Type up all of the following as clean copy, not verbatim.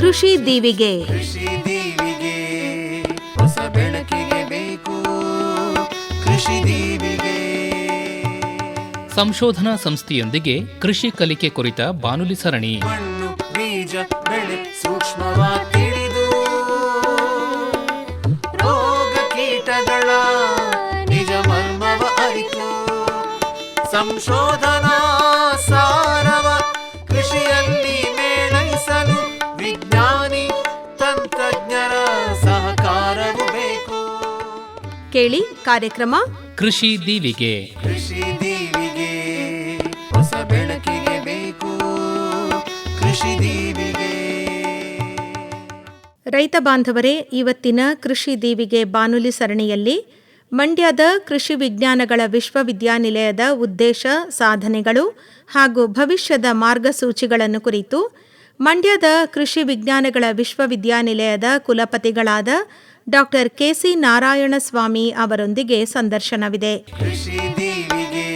ಕೃಷಿ ದೀವಿಗೆ. ಕೃಷಿ ದೀವಿಗೆ ಹೊಸ ಬೆಳಕಿಗೆ ಬೇಕು ಕೃಷಿ ದೀವಿಗೆ. ಸಂಶೋಧನಾ ಸಂಸ್ಥೆಯೊಂದಿಗೆ ಕೃಷಿ ಕಲಿಕೆ ಕುರಿತ ಬಾನುಲಿ ಸರಣಿ. ಮಣ್ಣು ಬೀಜ ಬೆಳೆ ಸೂಕ್ಷ್ಮವಾಗಿ ತಿಳಿದು ರೋಗ ಕೀಟಗಳ ನಿಜ ಮರ್ಮವ ಅರಿತು ಸಂಶೋಧನಾ ಸಾರವ ಕೃಷಿಯಲ್ಲಿ ಮೇಳೈಸಲು ವಿಜ್ಞಾನಿ ತಂತ್ರಜ್ಞರ ಸಹಕಾರವು ಬೇಕು. ಕೇಳಿ ಕಾರ್ಯಕ್ರಮ ಕೃಷಿ ದೀವಿಗೆ. ಕೃಷಿ ದೀವಿಗೆ ಹೊಸ ಬೆಳಕಿಗೆ ಬೇಕು ಕೃಷಿ ದೀವಿಗೆ. ರೈತ ಬಾಂಧವರೇ, ಇವತ್ತಿನ ಕೃಷಿ ದೀವಿಗೆ ಬಾನುಲಿ ಸರಣಿಯಲ್ಲಿ ಮಂಡ್ಯದ ಕೃಷಿ ವಿಜ್ಞಾನಗಳ ವಿಶ್ವವಿದ್ಯಾನಿಲಯದ ಉದ್ದೇಶ, ಸಾಧನೆಗಳು ಹಾಗೂ ಭವಿಷ್ಯದ ಮಾರ್ಗಸೂಚಿಗಳನ್ನು ಕುರಿತು ಮಂಡ್ಯದ ಕೃಷಿ ವಿಜ್ಞಾನಗಳ ವಿಶ್ವವಿದ್ಯಾನಿಲಯದ ಕುಲಪತಿಗಳಾದ ಡಾಕ್ಟರ್ ಕೆ.ಸಿ. ನಾರಾಯಣಸ್ವಾಮಿ ಅವರೊಂದಿಗೆ ಸಂದರ್ಶನವಿದೆ. ಕೃಷಿ ದೀವಿಗೆ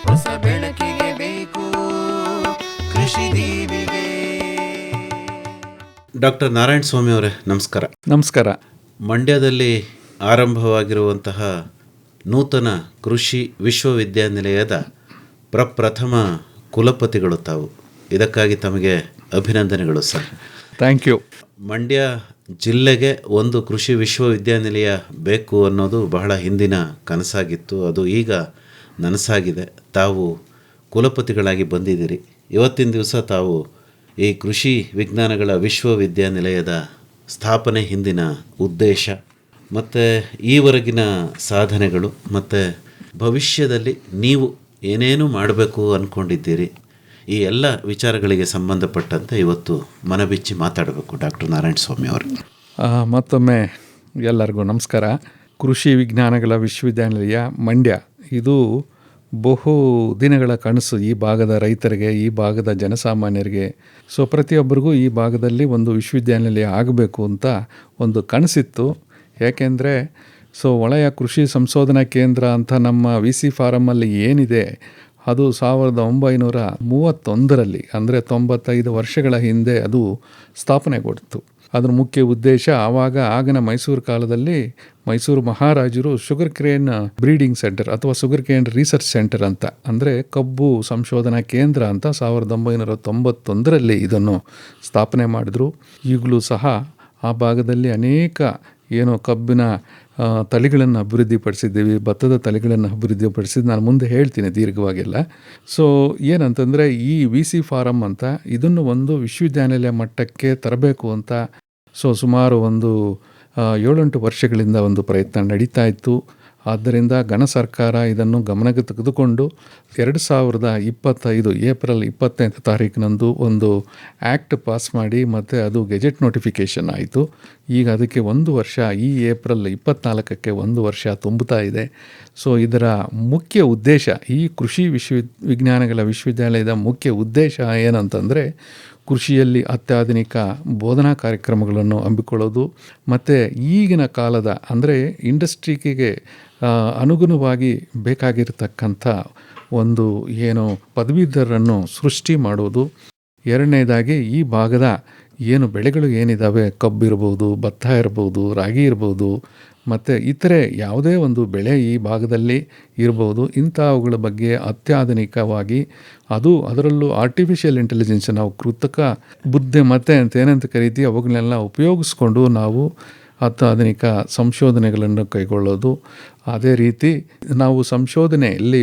ಹೊಸ ಬೆಳಕಿಗೆ ಬೇಕು ಕೃಷಿ ದೀವಿಗೆ. ಡಾಕ್ಟರ್ ನಾರಾಯಣಸ್ವಾಮಿ ಅವರೇ, ನಮಸ್ಕಾರ. ನಮಸ್ಕಾರ. ಮಂಡ್ಯದಲ್ಲಿ ಆರಂಭವಾಗಿರುವಂತಹ ನೂತನ ಕೃಷಿ ವಿಶ್ವವಿದ್ಯಾನಿಲಯದ ಪ್ರಪ್ರಥಮ ಕುಲಪತಿಗಳು ತಾವು. ಇದಕ್ಕಾಗಿ ತಮಗೆ ಅಭಿನಂದನೆಗಳು ಸರ್. Thank you. ಮಂಡ್ಯ ಜಿಲ್ಲೆಗೆ ಒಂದು ಕೃಷಿ ವಿಶ್ವವಿದ್ಯಾನಿಲಯ ಬೇಕು ಅನ್ನೋದು ಬಹಳ ಹಿಂದಿನ ಕನಸಾಗಿತ್ತು. ಅದು ಈಗ ನನಸಾಗಿದೆ. ತಾವು ಕುಲಪತಿಗಳಾಗಿ ಬಂದಿದ್ದೀರಿ. ಇವತ್ತಿನ ದಿವಸ ತಾವು ಈ ಕೃಷಿ ವಿಜ್ಞಾನಗಳ ವಿಶ್ವವಿದ್ಯಾನಿಲಯದ ಸ್ಥಾಪನೆ ಹಿಂದಿನ ಉದ್ದೇಶ ಮತ್ತು ಈವರೆಗಿನ ಸಾಧನೆಗಳು ಮತ್ತು ಭವಿಷ್ಯದಲ್ಲಿ ನೀವು ಏನೇನು ಮಾಡಬೇಕು ಅಂದ್ಕೊಂಡಿದ್ದೀರಿ, ಈ ಎಲ್ಲ ವಿಚಾರಗಳಿಗೆ ಸಂಬಂಧಪಟ್ಟಂತೆ ಇವತ್ತು ಮನಬಿಚ್ಚಿ ಮಾತಾಡಬೇಕು ಡಾಕ್ಟರ್ ನಾರಾಯಣಸ್ವಾಮಿ ಅವರು. ಮತ್ತೊಮ್ಮೆ ಎಲ್ಲರಿಗೂ ನಮಸ್ಕಾರ. ಕೃಷಿ ವಿಜ್ಞಾನಗಳ ವಿಶ್ವವಿದ್ಯಾನಿಲಯ ಮಂಡ್ಯ ಇದು ಬಹು ದಿನಗಳ ಕನಸು ಈ ಭಾಗದ ರೈತರಿಗೆ, ಈ ಭಾಗದ ಜನಸಾಮಾನ್ಯರಿಗೆ. ಸೊ ಪ್ರತಿಯೊಬ್ಬರಿಗೂ ಈ ಭಾಗದಲ್ಲಿ ಒಂದು ವಿಶ್ವವಿದ್ಯಾನಿಲಯ ಆಗಬೇಕು ಅಂತ ಒಂದು ಕನಸಿತ್ತು. ಯಾಕೆಂದರೆ ವಲಯ ಕೃಷಿ ಸಂಶೋಧನಾ ಕೇಂದ್ರ ಅಂತ ನಮ್ಮ VC ಫಾರಮಲ್ಲಿ ಏನಿದೆ ಅದು 1931 ಅಂದರೆ 95 ವರ್ಷಗಳ ಹಿಂದೆ ಅದು ಸ್ಥಾಪನೆಗೊಂಡಿತು. ಅದರ ಮುಖ್ಯ ಉದ್ದೇಶ ಆಗಿನ ಮೈಸೂರು ಕಾಲದಲ್ಲಿ ಮೈಸೂರು ಮಹಾರಾಜರು ಶುಗರ್ ಕೇನ್ ಬ್ರೀಡಿಂಗ್ ಸೆಂಟರ್ ಅಥವಾ ಶುಗರ್ ಕೇನ್ ರಿಸರ್ಚ್ ಸೆಂಟರ್ ಅಂತ, ಅಂದರೆ ಕಬ್ಬು ಸಂಶೋಧನಾ ಕೇಂದ್ರ ಅಂತ 1991 ಇದನ್ನು ಸ್ಥಾಪನೆ ಮಾಡಿದ್ರು. ಈಗಲೂ ಸಹ ಆ ಭಾಗದಲ್ಲಿ ಅನೇಕ ಕಬ್ಬಿನ ತಳಿಗಳನ್ನು ಅಭಿವೃದ್ಧಿಪಡಿಸಿದ್ದೀವಿ, ಭತ್ತದ ತಳಿಗಳನ್ನು ಅಭಿವೃದ್ಧಿಪಡಿಸಿದ್ದು ನಾನು ಮುಂದೆ ಹೇಳ್ತೀನಿ ದೀರ್ಘವಾಗೆಲ್ಲ. ಸೊ ಏನಂತಂದರೆ ಈ VC ಫಾರಮ್ ಅಂತ ಇದನ್ನು ಒಂದು ವಿಶ್ವವಿದ್ಯಾನಿಲಯ ಮಟ್ಟಕ್ಕೆ ತರಬೇಕು ಅಂತ ಸುಮಾರು ಒಂದು 7-8 ವರ್ಷಗಳಿಂದ ಒಂದು ಪ್ರಯತ್ನ ನಡೀತಾ ಇತ್ತು. ಆದ್ದರಿಂದ ಘನ ಸರ್ಕಾರ ಇದನ್ನು ಗಮನಕ್ಕೆ ತೆಗೆದುಕೊಂಡು 2025 ಏಪ್ರಿಲ್ 25ನೇ ತಾರೀಕಿನಂದು ಒಂದು ಆ್ಯಕ್ಟ್ ಪಾಸ್ ಮಾಡಿ ಮತ್ತು ಅದು ಗೆಜೆಟ್ ನೋಟಿಫಿಕೇಷನ್ ಆಯಿತು. ಈಗ ಅದಕ್ಕೆ 1 ವರ್ಷ, ಈ ಏಪ್ರಿಲ್ 24ಕ್ಕೆ 1 ವರ್ಷ ತುಂಬುತ್ತಾ ಇದೆ. ಸೊ ಇದರ ಮುಖ್ಯ ಉದ್ದೇಶ, ಈ ಕೃಷಿ ವಿಜ್ಞಾನಗಳ ವಿಶ್ವವಿದ್ಯಾಲಯದ ಮುಖ್ಯ ಉದ್ದೇಶ ಏನಂತಂದರೆ ಕೃಷಿಯಲ್ಲಿ ಅತ್ಯಾಧುನಿಕ ಬೋಧನಾ ಕಾರ್ಯಕ್ರಮಗಳನ್ನು ಹಮ್ಮಿಕೊಳ್ಳೋದು ಮತ್ತು ಈಗಿನ ಕಾಲದ ಅಂದರೆ ಇಂಡಸ್ಟ್ರಿಗೆ ಅನುಗುಣವಾಗಿ ಬೇಕಾಗಿರತಕ್ಕಂಥ ಒಂದು ಪದವೀಧರರನ್ನು ಸೃಷ್ಟಿ ಮಾಡೋದು. ಎರಡನೇದಾಗಿ ಈ ಭಾಗದ ಬೆಳೆಗಳು ಏನಿದ್ದಾವೆ, ಕಬ್ಬು ಇರ್ಬೋದು, ಭತ್ತ ಇರ್ಬೋದು, ರಾಗಿ ಇರ್ಬೋದು ಮತ್ತು ಇತರೆ ಯಾವುದೇ ಒಂದು ಬೆಳೆ ಈ ಭಾಗದಲ್ಲಿ ಇರ್ಬೋದು, ಇಂಥವುಗಳ ಬಗ್ಗೆ ಅತ್ಯಾಧುನಿಕವಾಗಿ ಅದರಲ್ಲೂ ಆರ್ಟಿಫಿಷಿಯಲ್ ಇಂಟೆಲಿಜೆನ್ಸ್, ನಾವು ಕೃತಕ ಬುದ್ಧಿಮತ್ತೆ ಅಂತ ಏನಂತ ಕರಿತೀವಿ, ಅವುಗಳನ್ನೆಲ್ಲ ಉಪಯೋಗಿಸ್ಕೊಂಡು ನಾವು ಅತ್ಯಾಧುನಿಕ ಸಂಶೋಧನೆಗಳನ್ನು ಕೈಗೊಳ್ಳೋದು. ಅದೇ ರೀತಿ ನಾವು ಸಂಶೋಧನೆಯಲ್ಲಿ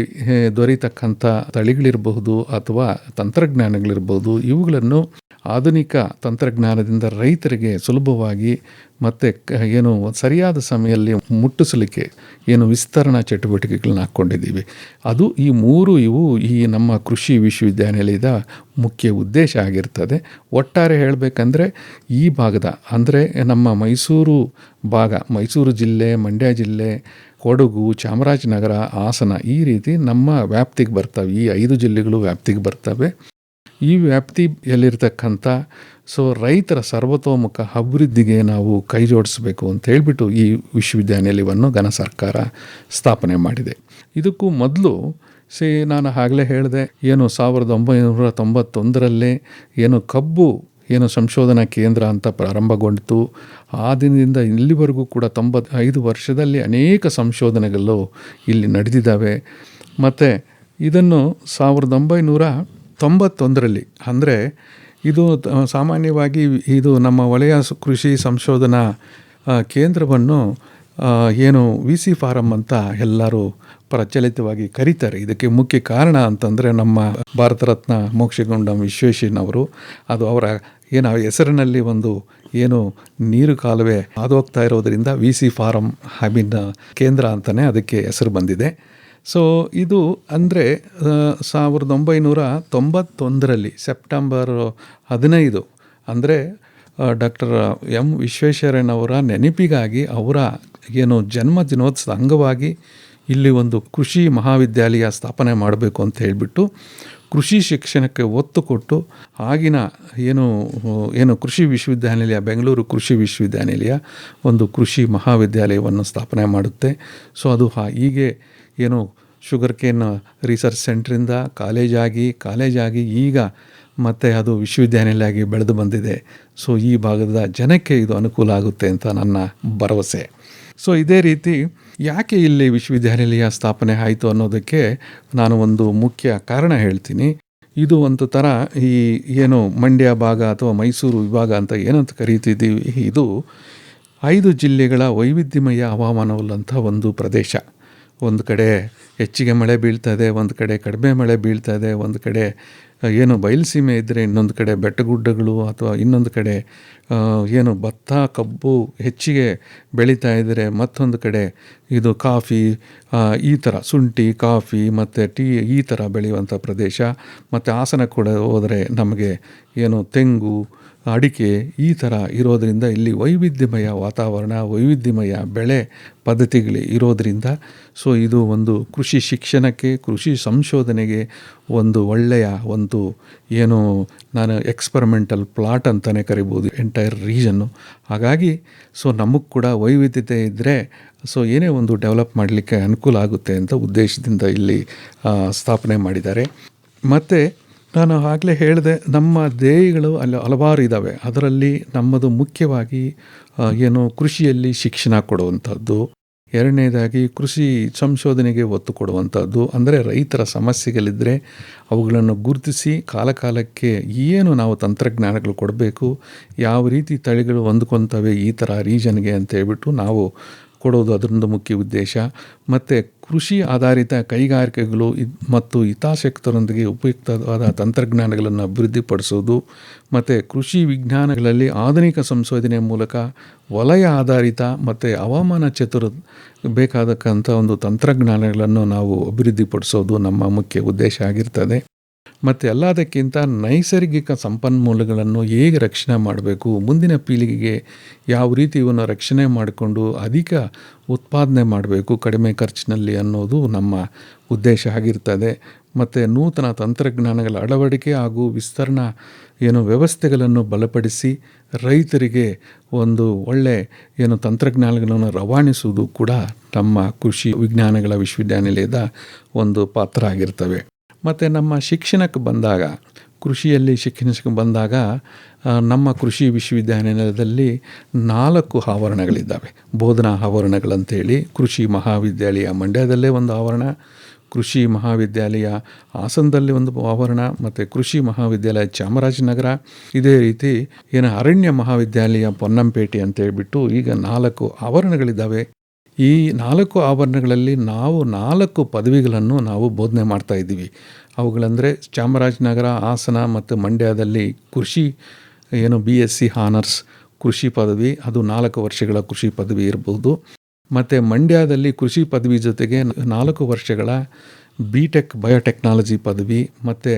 ದೊರೆಯತಕ್ಕಂಥ ತಳಿಗಳಿರಬಹುದು ಅಥವಾ ತಂತ್ರಜ್ಞಾನಗಳಿರ್ಬೋದು, ಇವುಗಳನ್ನು ಆಧುನಿಕ ತಂತ್ರಜ್ಞಾನದಿಂದ ರೈತರಿಗೆ ಸುಲಭವಾಗಿ ಮತ್ತು ಸರಿಯಾದ ಸಮಯದಲ್ಲಿ ಮುಟ್ಟಿಸಲಿಕ್ಕೆ ವಿಸ್ತರಣಾ ಚಟುವಟಿಕೆಗಳನ್ನ ಹಾಕ್ಕೊಂಡಿದ್ದೀವಿ. ಅದು ಈ ನಮ್ಮ ಕೃಷಿ ವಿಶ್ವವಿದ್ಯಾನಿಲಯದ ಮುಖ್ಯ ಉದ್ದೇಶ ಆಗಿರ್ತದೆ. ಒಟ್ಟಾರೆ ಹೇಳಬೇಕಂದ್ರೆ ಈ ಭಾಗದ ಅಂದರೆ ನಮ್ಮ ಮೈಸೂರು ಭಾಗ, ಮೈಸೂರು ಜಿಲ್ಲೆ, ಮಂಡ್ಯ ಜಿಲ್ಲೆ, ಕೊಡಗು, ಚಾಮರಾಜನಗರ, ಹಾಸನ ಈ ರೀತಿ ನಮ್ಮ ವ್ಯಾಪ್ತಿಗೆ ಬರ್ತವೆ. ಈ 5 ಜಿಲ್ಲೆಗಳು ವ್ಯಾಪ್ತಿಗೆ ಬರ್ತವೆ. ಈ ವ್ಯಾಪ್ತಿಯಲ್ಲಿರ್ತಕ್ಕಂಥ ರೈತರ ಸರ್ವತೋಮುಖ ಅಭಿವೃದ್ಧಿಗೆ ನಾವು ಕೈ ಜೋಡಿಸಬೇಕು ಅಂತ ಹೇಳ್ಬಿಟ್ಟು ಈ ವಿಶ್ವವಿದ್ಯಾನಿಲಯವನ್ನು ಘನ ಸರ್ಕಾರ ಸ್ಥಾಪನೆ ಮಾಡಿದೆ. ಇದಕ್ಕೂ ಮೊದಲು ನಾನು ಆಗಲೇ ಹೇಳಿದೆ 1991 ಕಬ್ಬು ಏನು ಸಂಶೋಧನಾ ಕೇಂದ್ರ ಅಂತ ಪ್ರಾರಂಭಗೊಂಡಿತು. ಆ ದಿನದಿಂದ ಇಲ್ಲಿವರೆಗೂ ಕೂಡ 95 ವರ್ಷದಲ್ಲಿ ಅನೇಕ ಸಂಶೋಧನೆಗಳು ಇಲ್ಲಿ ನಡೆದಿದ್ದಾವೆ. ಮತ್ತು ಇದನ್ನು 1991ರಲ್ಲಿ, ಅಂದರೆ ಇದು ಸಾಮಾನ್ಯವಾಗಿ ಇದು ನಮ್ಮ ವಲಯ ಕೃಷಿ ಸಂಶೋಧನಾ ಕೇಂದ್ರವನ್ನು ಏನು VC ಫಾರಂ ಅಂತ ಎಲ್ಲರೂ ಪ್ರಚಲಿತವಾಗಿ ಕರೀತಾರೆ. ಇದಕ್ಕೆ ಮುಖ್ಯ ಕಾರಣ ಅಂತಂದರೆ ನಮ್ಮ ಭಾರತ ರತ್ನ ಮೋಕ್ಷಗುಂಡ ವಿಶ್ವೇಶ್ವರಯ್ಯನವರು, ಅದು ಅವರ ಏನು ಹೆಸರಿನಲ್ಲಿ ಒಂದು ಏನು ನೀರು ಕಾಲುವೆ ಹಾದು ಹೋಗ್ತಾ ಇರೋದರಿಂದ VC ಫಾರಂ ಕೇಂದ್ರ ಅಂತಲೇ ಅದಕ್ಕೆ ಹೆಸರು ಬಂದಿದೆ. ಸೊ ಇದು ಅಂದರೆ 1991ರಲ್ಲಿ ಸೆಪ್ಟೆಂಬರ್ 15, ಅಂದರೆ ಡಾಕ್ಟರ್ M ವಿಶ್ವೇಶ್ವರಯ್ಯನವರ ನೆನಪಿಗಾಗಿ ಅವರ ಏನು ಜನ್ಮ ದಿನೋತ್ಸವದ ಅಂಗವಾಗಿ ಇಲ್ಲಿ ಒಂದು ಕೃಷಿ ಮಹಾವಿದ್ಯಾಲಯ ಸ್ಥಾಪನೆ ಮಾಡಬೇಕು ಅಂತ ಹೇಳಿಬಿಟ್ಟು ಕೃಷಿ ಶಿಕ್ಷಣಕ್ಕೆ ಒತ್ತು ಕೊಟ್ಟು ಆಗಿನ ಏನು ಕೃಷಿ ವಿಶ್ವವಿದ್ಯಾನಿಲಯ, ಬೆಂಗಳೂರು ಕೃಷಿ ವಿಶ್ವವಿದ್ಯಾನಿಲಯ ಒಂದು ಕೃಷಿ ಮಹಾವಿದ್ಯಾಲಯವನ್ನು ಸ್ಥಾಪನೆ ಮಾಡುತ್ತೆ. ಸೊ ಅದು ಹೀಗೆ ಏನು ಶುಗರ್ ಕೇನ್ ರಿಸರ್ಚ್ ಸೆಂಟ್ರಿಂದ ಕಾಲೇಜಾಗಿ ಈಗ ಮತ್ತು ಅದು ವಿಶ್ವವಿದ್ಯಾನಿಲಯ ಆಗಿ ಬೆಳೆದು ಬಂದಿದೆ. ಸೊ ಈ ಭಾಗದ ಜನಕ್ಕೆ ಇದು ಅನುಕೂಲ ಆಗುತ್ತೆ ಅಂತ ನನ್ನ ಭರವಸೆ. ಸೊ ಇದೇ ರೀತಿ ಯಾಕೆ ಇಲ್ಲಿ ವಿಶ್ವವಿದ್ಯಾನಿಲಯ ಸ್ಥಾಪನೆ ಆಯಿತು ಅನ್ನೋದಕ್ಕೆ ನಾನು ಒಂದು ಮುಖ್ಯ ಕಾರಣ ಹೇಳ್ತೀನಿ. ಇದು ಒಂದು ಥರ ಈ ಏನು ಮಂಡ್ಯ ಭಾಗ ಅಥವಾ ಮೈಸೂರು ವಿಭಾಗ ಅಂತ ಏನಂತ ಕರೀತಿದ್ದೀವಿ, ಇದು 5 ಜಿಲ್ಲೆಗಳ ವೈವಿಧ್ಯಮಯ ಹವಾಮಾನವುಳ್ಳಂಥ ಒಂದು ಪ್ರದೇಶ. ಒಂದು ಕಡೆ ಹೆಚ್ಚಿಗೆ ಮಳೆ ಬೀಳ್ತದೆ, ಒಂದು ಕಡೆ ಕಡಿಮೆ ಮಳೆ ಬೀಳ್ತದೆ, ಒಂದು ಕಡೆ ಏನು ಬಯಲುಸೀಮೆ ಇದ್ದರೆ ಇನ್ನೊಂದು ಕಡೆ ಬೆಟ್ಟಗುಡ್ಡಗಳು, ಅಥವಾ ಇನ್ನೊಂದು ಕಡೆ ಏನು ಭತ್ತ ಕಬ್ಬು ಹೆಚ್ಚಿಗೆ ಬೆಳೀತಾ ಇದ್ದರೆ ಮತ್ತೊಂದು ಕಡೆ ಇದು ಕಾಫಿ, ಈ ಥರ ಶುಂಠಿ, ಕಾಫಿ ಮತ್ತು ಟೀ ಈ ಥರ ಬೆಳೆಯುವಂಥ ಪ್ರದೇಶ. ಮತ್ತು ಹಾಸನ ಕೂಡ ಹೋದರೆ ನಮಗೆ ಏನು ತೆಂಗು, ಅಡಿಕೆ ಈ ಥರ ಇರೋದರಿಂದ ಇಲ್ಲಿ ವೈವಿಧ್ಯಮಯ ವಾತಾವರಣ, ವೈವಿಧ್ಯಮಯ ಬೆಳೆ ಪದ್ಧತಿಗಳು ಇರೋದರಿಂದ ಸೊ ಇದು ಒಂದು ಕೃಷಿ ಶಿಕ್ಷಣಕ್ಕೆ, ಕೃಷಿ ಸಂಶೋಧನೆಗೆ ಒಂದು ಒಳ್ಳೆಯ ಒಂದು ಏನು ನಾನು ಎಕ್ಸ್ಪರಿಮೆಂಟಲ್ ಪ್ಲಾಟ್ ಅಂತಲೇ ಕರಿಬೋದು ಎಂಟೈರ್ ರೀಜನ್ನು. ಹಾಗಾಗಿ ಸೊ ನಮಗೆ ಕೂಡ ವೈವಿಧ್ಯತೆ ಇದ್ದರೆ ಸೊ ಏನೇ ಒಂದು ಡೆವಲಪ್ ಮಾಡಲಿಕ್ಕೆ ಅನುಕೂಲ ಆಗುತ್ತೆ ಅಂತ ಉದ್ದೇಶದಿಂದ ಇಲ್ಲಿ ಸ್ಥಾಪನೆ ಮಾಡಿದ್ದಾರೆ. ಮತ್ತು ನಾನು ಆಗಲೇ ಹೇಳಿದೆ, ನಮ್ಮ ಧ್ಯೇಯಗಳು ಅಲ್ಲಿ ಹಲವಾರು ಇದ್ದಾವೆ. ಅದರಲ್ಲಿ ನಮ್ಮದು ಮುಖ್ಯವಾಗಿ ಏನು ಕೃಷಿಯಲ್ಲಿ ಶಿಕ್ಷಣ ಕೊಡುವಂಥದ್ದು, ಎರಡನೇದಾಗಿ ಕೃಷಿ ಸಂಶೋಧನೆಗೆ ಒತ್ತು ಕೊಡುವಂಥದ್ದು. ಅಂದರೆ ರೈತರ ಸಮಸ್ಯೆಗಳಿದ್ದರೆ ಅವುಗಳನ್ನು ಗುರುತಿಸಿ ಕಾಲಕ್ಕೆ ಏನು ನಾವು ತಂತ್ರಜ್ಞಾನಗಳು ಕೊಡಬೇಕು, ಯಾವ ರೀತಿ ತಳಿಗಳು ಹೊಂದ್ಕೊತವೆ ಈ ಥರ ರೀಜನ್ಗೆ ಅಂತ ಹೇಳ್ಬಿಟ್ಟು ನಾವು ಕೊಡೋದು ಅದರೊಂದು ಮುಖ್ಯ ಉದ್ದೇಶ. ಮತ್ತು ಕೃಷಿ ಆಧಾರಿತ ಕೈಗಾರಿಕೆಗಳು ಮತ್ತು ಹಿತಾಸಕ್ತರೊಂದಿಗೆ ಉಪಯುಕ್ತವಾದ ತಂತ್ರಜ್ಞಾನಗಳನ್ನು ಅಭಿವೃದ್ಧಿಪಡಿಸೋದು, ಮತ್ತು ಕೃಷಿ ವಿಜ್ಞಾನಗಳಲ್ಲಿ ಆಧುನಿಕ ಸಂಶೋಧನೆ ಮೂಲಕ ವಲಯ ಆಧಾರಿತ ಮತ್ತು ಹವಾಮಾನ ಚತುರ ಬೇಕಾದಕ್ಕಂಥ ಒಂದು ತಂತ್ರಜ್ಞಾನಗಳನ್ನು ನಾವು ಅಭಿವೃದ್ಧಿಪಡಿಸೋದು ನಮ್ಮ ಮುಖ್ಯ ಉದ್ದೇಶ ಆಗಿರ್ತದೆ. ಮತ್ತು ಎಲ್ಲದಕ್ಕಿಂತ ನೈಸರ್ಗಿಕ ಸಂಪನ್ಮೂಲಗಳನ್ನು ಹೇಗೆ ರಕ್ಷಣೆ ಮಾಡಬೇಕು, ಮುಂದಿನ ಪೀಳಿಗೆಗೆ ಯಾವ ರೀತಿ ಇವನ್ನು ರಕ್ಷಣೆ ಮಾಡಿಕೊಂಡು ಅಧಿಕ ಉತ್ಪಾದನೆ ಮಾಡಬೇಕು ಕಡಿಮೆ ಖರ್ಚಿನಲ್ಲಿ ಅನ್ನೋದು ನಮ್ಮ ಉದ್ದೇಶ ಆಗಿರ್ತದೆ. ಮತ್ತು ನೂತನ ತಂತ್ರಜ್ಞಾನಗಳ ಅಳವಡಿಕೆ ಹಾಗೂ ವಿಸ್ತರಣಾ ವ್ಯವಸ್ಥೆಗಳನ್ನು ಬಲಪಡಿಸಿ ರೈತರಿಗೆ ಒಂದು ಒಳ್ಳೆ ತಂತ್ರಜ್ಞಾನಗಳನ್ನು ರವಾನಿಸುವುದು ಕೂಡ ನಮ್ಮ ಕೃಷಿ ವಿಜ್ಞಾನಗಳ ವಿಶ್ವವಿದ್ಯಾನಿಲಯದ ಒಂದು ಪಾತ್ರ ಆಗಿರ್ತವೆ. ಮತ್ತು ನಮ್ಮ ಶಿಕ್ಷಣಕ್ಕೆ ಬಂದಾಗ, ಕೃಷಿಯಲ್ಲಿ ಶಿಕ್ಷಣಕ್ಕೆ ಬಂದಾಗ ನಮ್ಮ ಕೃಷಿ ವಿಶ್ವವಿದ್ಯಾನಿಲಯದಲ್ಲಿ 4 ಆವರಣಗಳಿದ್ದಾವೆ. ಬೋಧನಾ ಆವರಣಗಳಂತೇಳಿ ಕೃಷಿ ಮಹಾವಿದ್ಯಾಲಯ ಮಂಡ್ಯದಲ್ಲೇ ಒಂದು ಆವರಣ, ಕೃಷಿ ಮಹಾವಿದ್ಯಾಲಯ ಹಾಸನದಲ್ಲಿ ಒಂದು ಆವರಣ, ಮತ್ತು ಕೃಷಿ ಮಹಾವಿದ್ಯಾಲಯ ಚಾಮರಾಜನಗರ, ಇದೇ ರೀತಿ ಅರಣ್ಯ ಮಹಾವಿದ್ಯಾಲಯ ಪೊನ್ನಂಪೇಟೆ ಅಂತ ಹೇಳ್ಬಿಟ್ಟು ಈಗ 4 ಆವರಣಗಳಿದ್ದಾವೆ. ಈ 4 ಆವರಣಗಳಲ್ಲಿ ನಾವು 4 ಪದವಿಗಳನ್ನು ನಾವು ಬೋಧನೆ ಮಾಡ್ತಾ ಇದ್ದೀವಿ. ಅವುಗಳಂದರೆ ಚಾಮರಾಜನಗರ, ಹಾಸನ ಮತ್ತು ಮಂಡ್ಯದಲ್ಲಿ ಕೃಷಿ BSc ಆನರ್ಸ್ ಕೃಷಿ ಪದವಿ, ಅದು 4 ವರ್ಷಗಳ ಕೃಷಿ ಪದವಿ ಇರ್ಬೋದು. ಮತ್ತು ಮಂಡ್ಯದಲ್ಲಿ ಕೃಷಿ ಪದವಿ ಜೊತೆಗೆ 4 ವರ್ಷಗಳ BTech ಬಯೋಟೆಕ್ನಾಲಜಿ ಪದವಿ ಮತ್ತು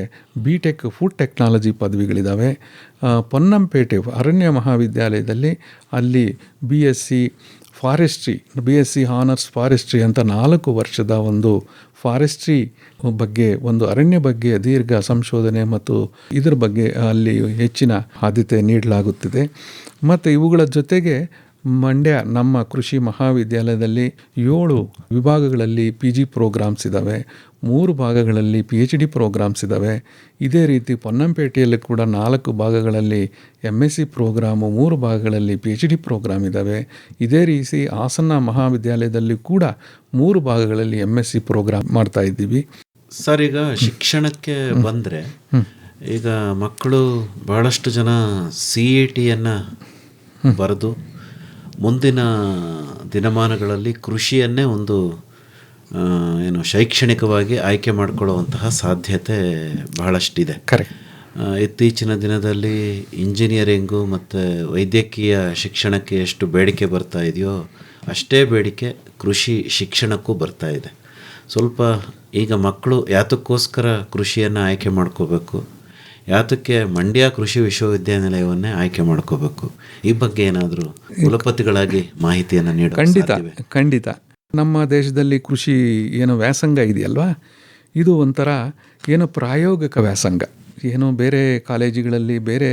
BTech ಫುಡ್ ಟೆಕ್ನಾಲಜಿ ಪದವಿಗಳಿದ್ದಾವೆ. ಪೊನ್ನಂಪೇಟೆ ಅರಣ್ಯ ಮಹಾವಿದ್ಯಾಲಯದಲ್ಲಿ ಅಲ್ಲಿ BSc ಆನರ್ಸ್ ಫಾರೆಸ್ಟ್ರಿ ಅಂತ 4 ವರ್ಷದ ಒಂದು ಫಾರೆಸ್ಟ್ರಿ ಬಗ್ಗೆ, ಒಂದು ಅರಣ್ಯ ಬಗ್ಗೆ ದೀರ್ಘ ಸಂಶೋಧನೆ ಮತ್ತು ಇದರ ಬಗ್ಗೆ ಅಲ್ಲಿ ಹೆಚ್ಚಿನ ಆದ್ಯತೆ ನೀಡಲಾಗುತ್ತಿದೆ. ಮತ್ತು ಇವುಗಳ ಜೊತೆಗೆ ಮಂಡ್ಯ ನಮ್ಮ ಕೃಷಿ ಮಹಾವಿದ್ಯಾಲಯದಲ್ಲಿ 7 ವಿಭಾಗಗಳಲ್ಲಿ PG ಪ್ರೋಗ್ರಾಮ್ಸ್ ಇದ್ದಾವೆ, 3 ಭಾಗಗಳಲ್ಲಿ PhD ಪ್ರೋಗ್ರಾಮ್ಸ್ ಇದ್ದಾವೆ. ಇದೇ ರೀತಿ ಪೊನ್ನಂಪೇಟೆಯಲ್ಲಿ ಕೂಡ 4 ಭಾಗಗಳಲ್ಲಿ MSc ಪ್ರೋಗ್ರಾಮು, 3 ಭಾಗಗಳಲ್ಲಿ PhD ಪ್ರೋಗ್ರಾಮ್ ಇದ್ದಾವೆ. ಇದೇ ರೀತಿ ಹಾಸನ ಮಹಾವಿದ್ಯಾಲಯದಲ್ಲಿ ಕೂಡ 3 ಭಾಗಗಳಲ್ಲಿ MSc ಪ್ರೋಗ್ರಾಮ್ ಮಾಡ್ತಾ ಇದ್ದೀವಿ. ಸರ್, ಈಗ ಶಿಕ್ಷಣಕ್ಕೆ ಬಂದರೆ ಈಗ ಮಕ್ಕಳು ಬಹಳಷ್ಟು ಜನ CETಯನ್ನು ಬರೆದು ಮುಂದಿನ ದಿನಮಾನಗಳಲ್ಲಿ ಕೃಷಿಯನ್ನೇ ಒಂದು ಶೈಕ್ಷಣಿಕವಾಗಿ ಆಯ್ಕೆ ಮಾಡಿಕೊಳ್ಳುವಂತಹ ಸಾಧ್ಯತೆ ಬಹಳಷ್ಟಿದೆ. ಕರೆಕ್ಟ್. ಇತ್ತೀಚಿನ ದಿನದಲ್ಲಿ ಇಂಜಿನಿಯರಿಂಗು ಮತ್ತು ವೈದ್ಯಕೀಯ ಶಿಕ್ಷಣಕ್ಕೆ ಎಷ್ಟು ಬೇಡಿಕೆ ಬರ್ತಾ ಇದೆಯೋ ಅಷ್ಟೇ ಬೇಡಿಕೆ ಕೃಷಿ ಶಿಕ್ಷಣಕ್ಕೂ ಬರ್ತಾ ಇದೆ. ಸ್ವಲ್ಪ ಈಗ ಮಕ್ಕಳು ಯಾತಕ್ಕೋಸ್ಕರ ಕೃಷಿಯನ್ನು ಆಯ್ಕೆ ಮಾಡ್ಕೋಬೇಕು, ಯಾತಕ್ಕೆ ಮಂಡ್ಯ ಕೃಷಿ ವಿಶ್ವವಿದ್ಯಾನಿಲಯವನ್ನೇ ಆಯ್ಕೆ ಮಾಡ್ಕೋಬೇಕು, ಈ ಬಗ್ಗೆ ಏನಾದರೂ ಕುಲಪತಿಗಳಾಗಿ ಮಾಹಿತಿಯನ್ನು ನೀಡೋದು? ಖಂಡಿತ. ನಮ್ಮ ದೇಶದಲ್ಲಿ ಕೃಷಿ ವ್ಯಾಸಂಗ ಇದೆಯಲ್ವಾ, ಇದು ಒಂಥರ ಪ್ರಾಯೋಗಿಕ ವ್ಯಾಸಂಗ. ಬೇರೆ ಕಾಲೇಜುಗಳಲ್ಲಿ ಬೇರೆ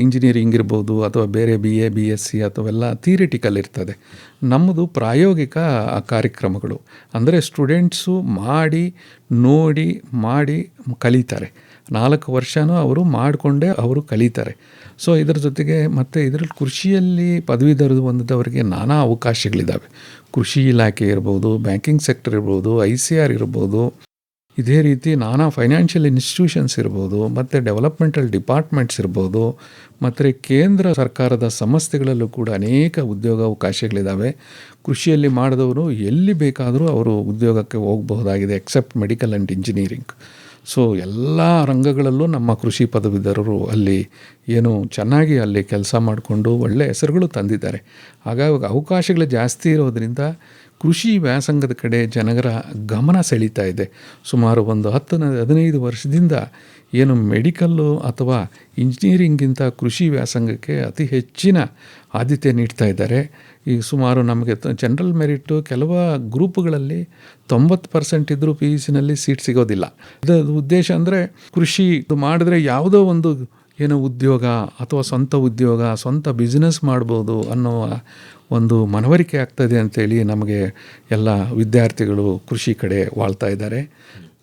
ಇಂಜಿನಿಯರಿಂಗ್ ಇರ್ಬೋದು ಅಥವಾ ಬೇರೆ BA BSc ಅಥವೆಲ್ಲ ಥಿಯರಿಟಿಕಲ್ ಇರ್ತದೆ. ನಮ್ಮದು ಪ್ರಾಯೋಗಿಕ ಕಾರ್ಯಕ್ರಮಗಳು. ಅಂದರೆ ಸ್ಟೂಡೆಂಟ್ಸು ನೋಡಿ ಕಲಿತಾರೆ. 4 ವರ್ಷನೂ ಅವರು ಮಾಡಿಕೊಂಡೇ ಅವರು ಕಲಿತಾರೆ. ಸೊ ಇದರ ಜೊತೆಗೆ ಮತ್ತು ಇದರಲ್ಲಿ ಕೃಷಿಯಲ್ಲಿ ಪದವೀಧರ ಹೊಂದಿದವರಿಗೆ ನಾನಾ ಅವಕಾಶಗಳಿದ್ದಾವೆ. ಕೃಷಿ ಇಲಾಖೆ ಇರ್ಬೋದು, ಬ್ಯಾಂಕಿಂಗ್ ಸೆಕ್ಟರ್ ಇರ್ಬೋದು, ICR ಇರ್ಬೋದು, ಇದೇ ರೀತಿ ನಾನಾ ಫೈನಾನ್ಷಿಯಲ್ ಇನ್ಸ್ಟಿಟ್ಯೂಷನ್ಸ್ ಇರ್ಬೋದು, ಮತ್ತು ಡೆವಲಪ್ಮೆಂಟಲ್ ಡಿಪಾರ್ಟ್ಮೆಂಟ್ಸ್ ಇರ್ಬೋದು, ಮತ್ತು ಕೇಂದ್ರ ಸರ್ಕಾರದ ಸಂಸ್ಥೆಗಳಲ್ಲೂ ಕೂಡ ಅನೇಕ ಉದ್ಯೋಗಾವಕಾಶಗಳಿದ್ದಾವೆ. ಕೃಷಿಯಲ್ಲಿ ಮಾಡಿದವರು ಎಲ್ಲಿ ಬೇಕಾದರೂ ಅವರು ಉದ್ಯೋಗಕ್ಕೆ ಹೋಗಬಹುದಾಗಿದೆ, except medical and engineering. So ಎಲ್ಲ ರಂಗಗಳಲ್ಲೂ ನಮ್ಮ ಕೃಷಿ ಪದವೀಧರರು ಅಲ್ಲಿ ಚೆನ್ನಾಗಿ ಅಲ್ಲಿ ಕೆಲಸ ಮಾಡಿಕೊಂಡು ಒಳ್ಳೆಯ ಹೆಸರುಗಳು ತಂದಿದ್ದಾರೆ. ಹಾಗಾಗಿ ಅವಕಾಶಗಳು ಜಾಸ್ತಿ ಇರೋದರಿಂದ ಕೃಷಿ ವ್ಯಾಸಂಗದ ಕಡೆ ಜನರ ಗಮನ ಸೆಳೀತಾ ಇದೆ. ಸುಮಾರು ಒಂದು 10-15 ವರ್ಷದಿಂದ ಮೆಡಿಕಲ್ಲು ಅಥವಾ ಇಂಜಿನಿಯರಿಂಗಿಂತ ಕೃಷಿ ವ್ಯಾಸಂಗಕ್ಕೆ ಅತಿ ಹೆಚ್ಚಿನ ಆದ್ಯತೆ ನೀಡ್ತಾ ಇದ್ದಾರೆ. ಈಗ ಸುಮಾರು ನಮಗೆ ಜನರಲ್ ಮೆರಿಟು ಕೆಲವು ಗ್ರೂಪ್ಗಳಲ್ಲಿ 90% ಇದ್ದರೂ PUCನಲ್ಲಿ ಸೀಟ್ ಸಿಗೋದಿಲ್ಲ. ಇದರ ಉದ್ದೇಶ ಅಂದರೆ ಕೃಷಿ ಮಾಡಿದ್ರೆ ಯಾವುದೋ ಒಂದು ಉದ್ಯೋಗ ಅಥವಾ ಸ್ವಂತ ಉದ್ಯೋಗ, ಸ್ವಂತ ಬಿಸ್ನೆಸ್ ಮಾಡ್ಬೋದು ಅನ್ನೋ ಒಂದು ಮನವರಿಕೆ ಆಗ್ತದೆ ಅಂತೇಳಿ ನಮಗೆ ಎಲ್ಲ ವಿದ್ಯಾರ್ಥಿಗಳು ಕೃಷಿ ಕಡೆ ವಾಳ್ತಾ ಇದ್ದಾರೆ.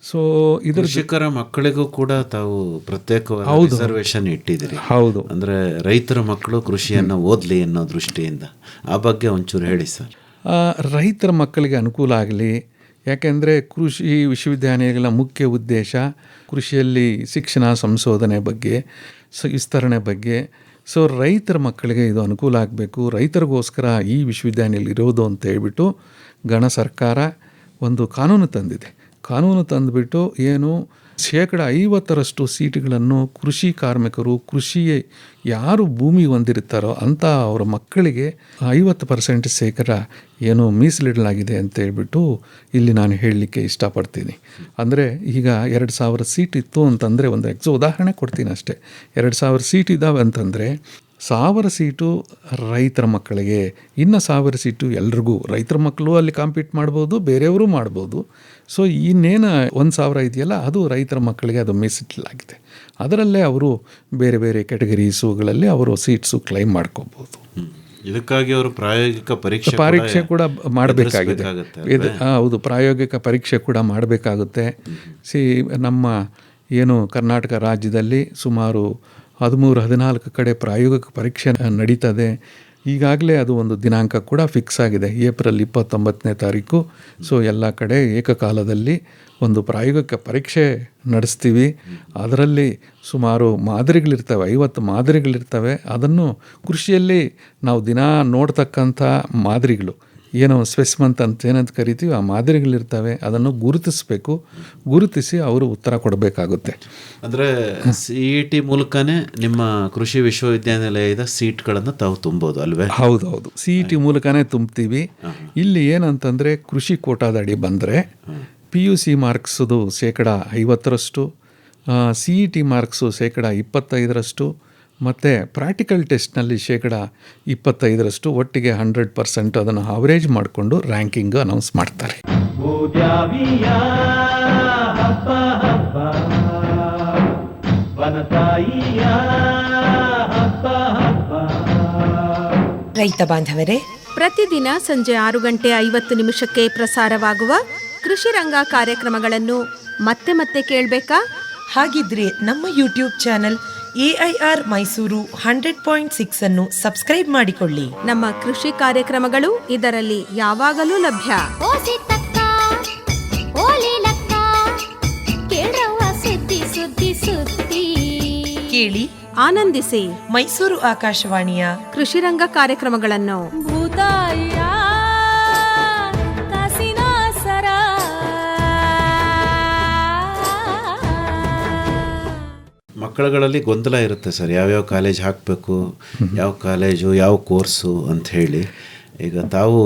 ಸೊ ಇದ್ರ ಕೃಷಿಕರ ಮಕ್ಕಳಿಗೂ ಕೂಡ ತಾವು ಪ್ರತ್ಯೇಕವಾದ ರಿಸರ್ವೇಶನ್ ಇಟ್ಟಿದ್ದೀರಿ. ಹೌದು. ಅಂದರೆ ರೈತರ ಮಕ್ಕಳು ಕೃಷಿಯನ್ನು ಓದಲಿ ಅನ್ನೋ ದೃಷ್ಟಿಯಿಂದ ಆ ಬಗ್ಗೆ ಒಂಚೂರು ಹೇಳಿ ಸರ್. ರೈತರ ಮಕ್ಕಳಿಗೆ ಅನುಕೂಲ ಆಗಲಿ, ಯಾಕೆಂದರೆ ಕೃಷಿ ವಿಶ್ವವಿದ್ಯಾನಿಲಯಗಳ ಮುಖ್ಯ ಉದ್ದೇಶ ಕೃಷಿಯಲ್ಲಿ ಶಿಕ್ಷಣ ಸಂಶೋಧನೆ ಬಗ್ಗೆ, ವಿಸ್ತರಣೆ ಬಗ್ಗೆ. ಸೊ ರೈತರ ಮಕ್ಕಳಿಗೆ ಇದು ಅನುಕೂಲ ಆಗಬೇಕು, ರೈತರಿಗೋಸ್ಕರ ಈ ವಿಶ್ವವಿದ್ಯಾನಿಲಯ ಇರೋದು ಅಂತ ಹೇಳ್ಬಿಟ್ಟು ಸರ್ಕಾರ ಒಂದು ಕಾನೂನು ತಂದಿದೆ. ಕಾನೂನು ತಂದುಬಿಟ್ಟು 50% ಸೀಟುಗಳನ್ನು ಕೃಷಿ ಕಾರ್ಮಿಕರು, ಕೃಷಿ ಯಾರು ಭೂಮಿ ಹೊಂದಿರ್ತಾರೋ ಅಂಥ ಅವರ ಮಕ್ಕಳಿಗೆ 50% ಮೀಸಲಿಡಲಾಗಿದೆ ಅಂತ ಹೇಳ್ಬಿಟ್ಟು ಇಲ್ಲಿ ನಾನು ಹೇಳಲಿಕ್ಕೆ ಇಷ್ಟಪಡ್ತೀನಿ. ಅಂದರೆ ಈಗ 2000 ಸೀಟ್ ಇತ್ತು ಅಂತಂದರೆ, ಒಂದು ಉದಾಹರಣೆ ಕೊಡ್ತೀನಿ ಅಷ್ಟೇ. 2000 ಸೀಟ್ ಇದ್ದಾವೆ ಅಂತಂದರೆ 1000 ಸೀಟು ರೈತರ ಮಕ್ಕಳಿಗೆ, ಇನ್ನು 1000 ಸೀಟು ಎಲ್ರಿಗೂ. ರೈತರ ಮಕ್ಕಳು ಅಲ್ಲಿ ಕಾಂಪೀಟ್ ಮಾಡ್ಬೋದು, ಬೇರೆಯವರು ಮಾಡ್ಬೋದು. ಸೊ ಇನ್ನೇನು 1000 ಇದೆಯಲ್ಲ, ಅದು ರೈತರ ಮಕ್ಕಳಿಗೆ ಅದು ಮೀಸಲಿಡಲಾಗಿದೆ. ಅದರಲ್ಲೇ ಅವರು ಬೇರೆ ಬೇರೆ ಕ್ಯಾಟಗರೀಸುಗಳಲ್ಲಿ ಅವರು ಸೀಟ್ಸು ಕ್ಲೈಮ್ ಮಾಡ್ಕೋಬೋದು. ಇದಕ್ಕಾಗಿ ಅವರು ಪ್ರಾಯೋಗಿಕ ಪರೀಕ್ಷೆ ಕೂಡ ಮಾಡಬೇಕಾಗಿದೆ. ಹೌದು, ಪ್ರಾಯೋಗಿಕ ಪರೀಕ್ಷೆ ಕೂಡ ಮಾಡಬೇಕಾಗುತ್ತೆ. ನಮ್ಮ ಕರ್ನಾಟಕ ರಾಜ್ಯದಲ್ಲಿ ಸುಮಾರು 13-14 ಕಡೆ ಪ್ರಾಯೋಗಿಕ ಪರೀಕ್ಷೆ ನಡೀತದೆ. ಈಗಾಗಲೇ ಅದು ಒಂದು ದಿನಾಂಕ ಕೂಡ ಫಿಕ್ಸ್ ಆಗಿದೆ, ಏಪ್ರಿಲ್ 29ನೇ ತಾರೀಕು. ಸೊ ಎಲ್ಲ ಕಡೆ ಏಕಕಾಲದಲ್ಲಿ ಒಂದು ಪ್ರಾಯೋಗಿಕ ಪರೀಕ್ಷೆ ನಡೆಸ್ತೀವಿ. ಅದರಲ್ಲಿ ಸುಮಾರು ಮಾದರಿಗಳಿರ್ತವೆ, 50 ಮಾದರಿಗಳಿರ್ತವೆ. ಅದನ್ನು ಕೃಷಿಯಲ್ಲಿ ನಾವು ದಿನ ನೋಡ್ತಕ್ಕಂಥ ಮಾದರಿಗಳು, ಸ್ಪೆಸಿಮೆನ್ ಅಂತ ಏನಂತ ಕರಿತೀವಿ, ಆ ಮಾದರಿಗಳಿರ್ತವೆ. ಅದನ್ನು ಗುರುತಿಸಿ ಅವರು ಉತ್ತರ ಕೊಡಬೇಕಾಗುತ್ತೆ. ಅಂದರೆ CET ಮೂಲಕನೇ ನಿಮ್ಮ ಕೃಷಿ ವಿಶ್ವವಿದ್ಯಾನಿಲಯದ ಸೀಟ್ಗಳನ್ನು ತಾವು ತುಂಬೋದು ಅಲ್ವೇ? ಹೌದೌದು, CET ಮೂಲಕನೇ ತುಂಬ್ತೀವಿ. ಇಲ್ಲಿ ಏನಂತಂದರೆ ಕೃಷಿ ಕೋಟಾದಡಿ ಬಂದರೆ PUC ಮಾರ್ಕ್ಸದು 50%, CET ಮಾರ್ಕ್ಸು 25%, ಮತ್ತು ಪ್ರಾಕ್ಟಿಕಲ್ ಟೆಸ್ಟ್ನಲ್ಲಿ 25%, ಒಟ್ಟಿಗೆ 100%. ಅದನ್ನು ಆವರೇಜ್ ಮಾಡಿಕೊಂಡು ರ್ಯಾಂಕಿಂಗ್ ಅನೌನ್ಸ್ ಮಾಡ್ತಾರೆ. ರೈತ ಬಾಂಧವರೇ, ಪ್ರತಿದಿನ ಸಂಜೆ 6:50 ಪ್ರಸಾರವಾಗುವ ಕೃಷಿ ರಂಗ ಕಾರ್ಯಕ್ರಮಗಳನ್ನು ಮತ್ತೆ ಮತ್ತೆ ಕೇಳಬೇಕಾ? ಹಾಗಿದ್ರೆ ನಮ್ಮ ಯೂಟ್ಯೂಬ್ ಚಾನೆಲ್ AIR ಮೈಸೂರು 100.6 ಅನ್ನು ಸಬ್ಸ್ಕ್ರೈಬ್ ಮಾಡಿಕೊಳ್ಳಿ. ನಮ್ಮ ಕೃಷಿ ಕಾರ್ಯಕ್ರಮಗಳು ಇದರಲ್ಲಿ ಯಾವಾಗಲೂ ಲಭ್ಯ. ಕೇಳಿ, ಆನಂದಿಸಿ ಮೈಸೂರು ಆಕಾಶವಾಣಿಯ ಕೃಷಿ ರಂಗ ಕಾರ್ಯಕ್ರಮಗಳನ್ನು. ಮಕ್ಕಳುಗಳಲ್ಲಿ ಗೊಂದಲ ಇರುತ್ತೆ ಸರ್, ಯಾವ್ಯಾವ ಕಾಲೇಜ್ ಹಾಕಬೇಕು, ಯಾವ ಕಾಲೇಜು, ಯಾವ ಕೋರ್ಸು ಅಂತ ಹೇಳಿ. ಈಗ ತಾವು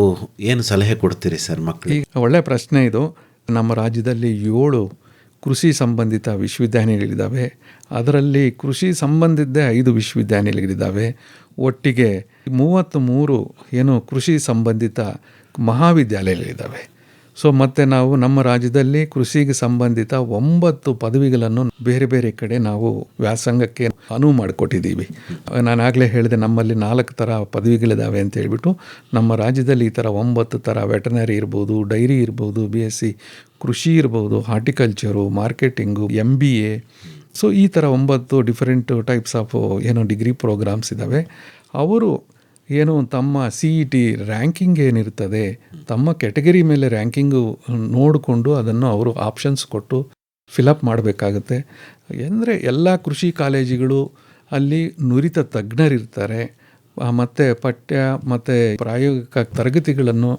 ಏನು ಸಲಹೆ ಕೊಡ್ತೀರಿ ಸರ್ ಮಕ್ಕಳಿಗೆ? ಈಗ ಒಳ್ಳೆಯ ಪ್ರಶ್ನೆ ಇದು. ನಮ್ಮ ರಾಜ್ಯದಲ್ಲಿ 7 ಕೃಷಿ ಸಂಬಂಧಿತ ವಿಶ್ವವಿದ್ಯಾನಿಲಯಗಳಿದ್ದಾವೆ. ಅದರಲ್ಲಿ ಕೃಷಿ ಸಂಬಂಧಿದ್ದೇ 5 ವಿಶ್ವವಿದ್ಯಾನಿಲಯಗಳಿದ್ದಾವೆ. ಒಟ್ಟಿಗೆ 33 ಏನು ಕೃಷಿ ಸಂಬಂಧಿತ ಮಹಾವಿದ್ಯಾಲಯಗಳಿದ್ದಾವೆ. ಸೊ ಮತ್ತು ನಾವು ನಮ್ಮ ರಾಜ್ಯದಲ್ಲಿ ಕೃಷಿಗೆ ಸಂಬಂಧಿತ 9 ಪದವಿಗಳನ್ನು ಬೇರೆ ಬೇರೆ ಕಡೆ ನಾವು ವ್ಯಾಸಂಗಕ್ಕೆ ಅನುವು ಮಾಡಿಕೊಟ್ಟಿದ್ದೀವಿ. ನಾನು ಆಗಲೇ ಹೇಳಿದೆ, ನಮ್ಮಲ್ಲಿ 4 ಥರ ಪದವಿಗಳಿದ್ದಾವೆ ಅಂತ ಹೇಳ್ಬಿಟ್ಟು. ನಮ್ಮ ರಾಜ್ಯದಲ್ಲಿ ಈ ಥರ 9 ಥರ ವೆಟರ್ನರಿ ಇರ್ಬೋದು, ಡೈರಿ ಇರ್ಬೋದು, BSc ಕೃಷಿ ಇರ್ಬೋದು, ಹಾರ್ಟಿಕಲ್ಚರು, ಮಾರ್ಕೆಟಿಂಗು, MBA. ಸೊ ಈ ಥರ 9 ಡಿಫರೆಂಟ್ ಟೈಪ್ಸ್ ಆಫ್ ಏನೋ ಡಿಗ್ರಿ ಪ್ರೋಗ್ರಾಮ್ಸ್ ಇದ್ದಾವೆ. ಅವರು ಏನು ತಮ್ಮ CET ರ್ಯಾಂಕಿಂಗ್ ಏನಿರ್ತದೆ, ತಮ್ಮ ಕೆಟಗರಿ ಮೇಲೆ ರ್ಯಾಂಕಿಂಗು ನೋಡಿಕೊಂಡು ಅದನ್ನು ಅವರು ಆಪ್ಷನ್ಸ್ ಕೊಟ್ಟು ಫಿಲಪ್ ಮಾಡಬೇಕಾಗುತ್ತೆ. ಅಂದರೆ ಎಲ್ಲ ಕೃಷಿ ಕಾಲೇಜುಗಳು ಅಲ್ಲಿ ನುರಿತ ತಜ್ಞರಿರ್ತಾರೆ. ಮತ್ತು ಪಠ್ಯ ಮತ್ತು ಪ್ರಾಯೋಗಿಕ ತರಗತಿಗಳನ್ನು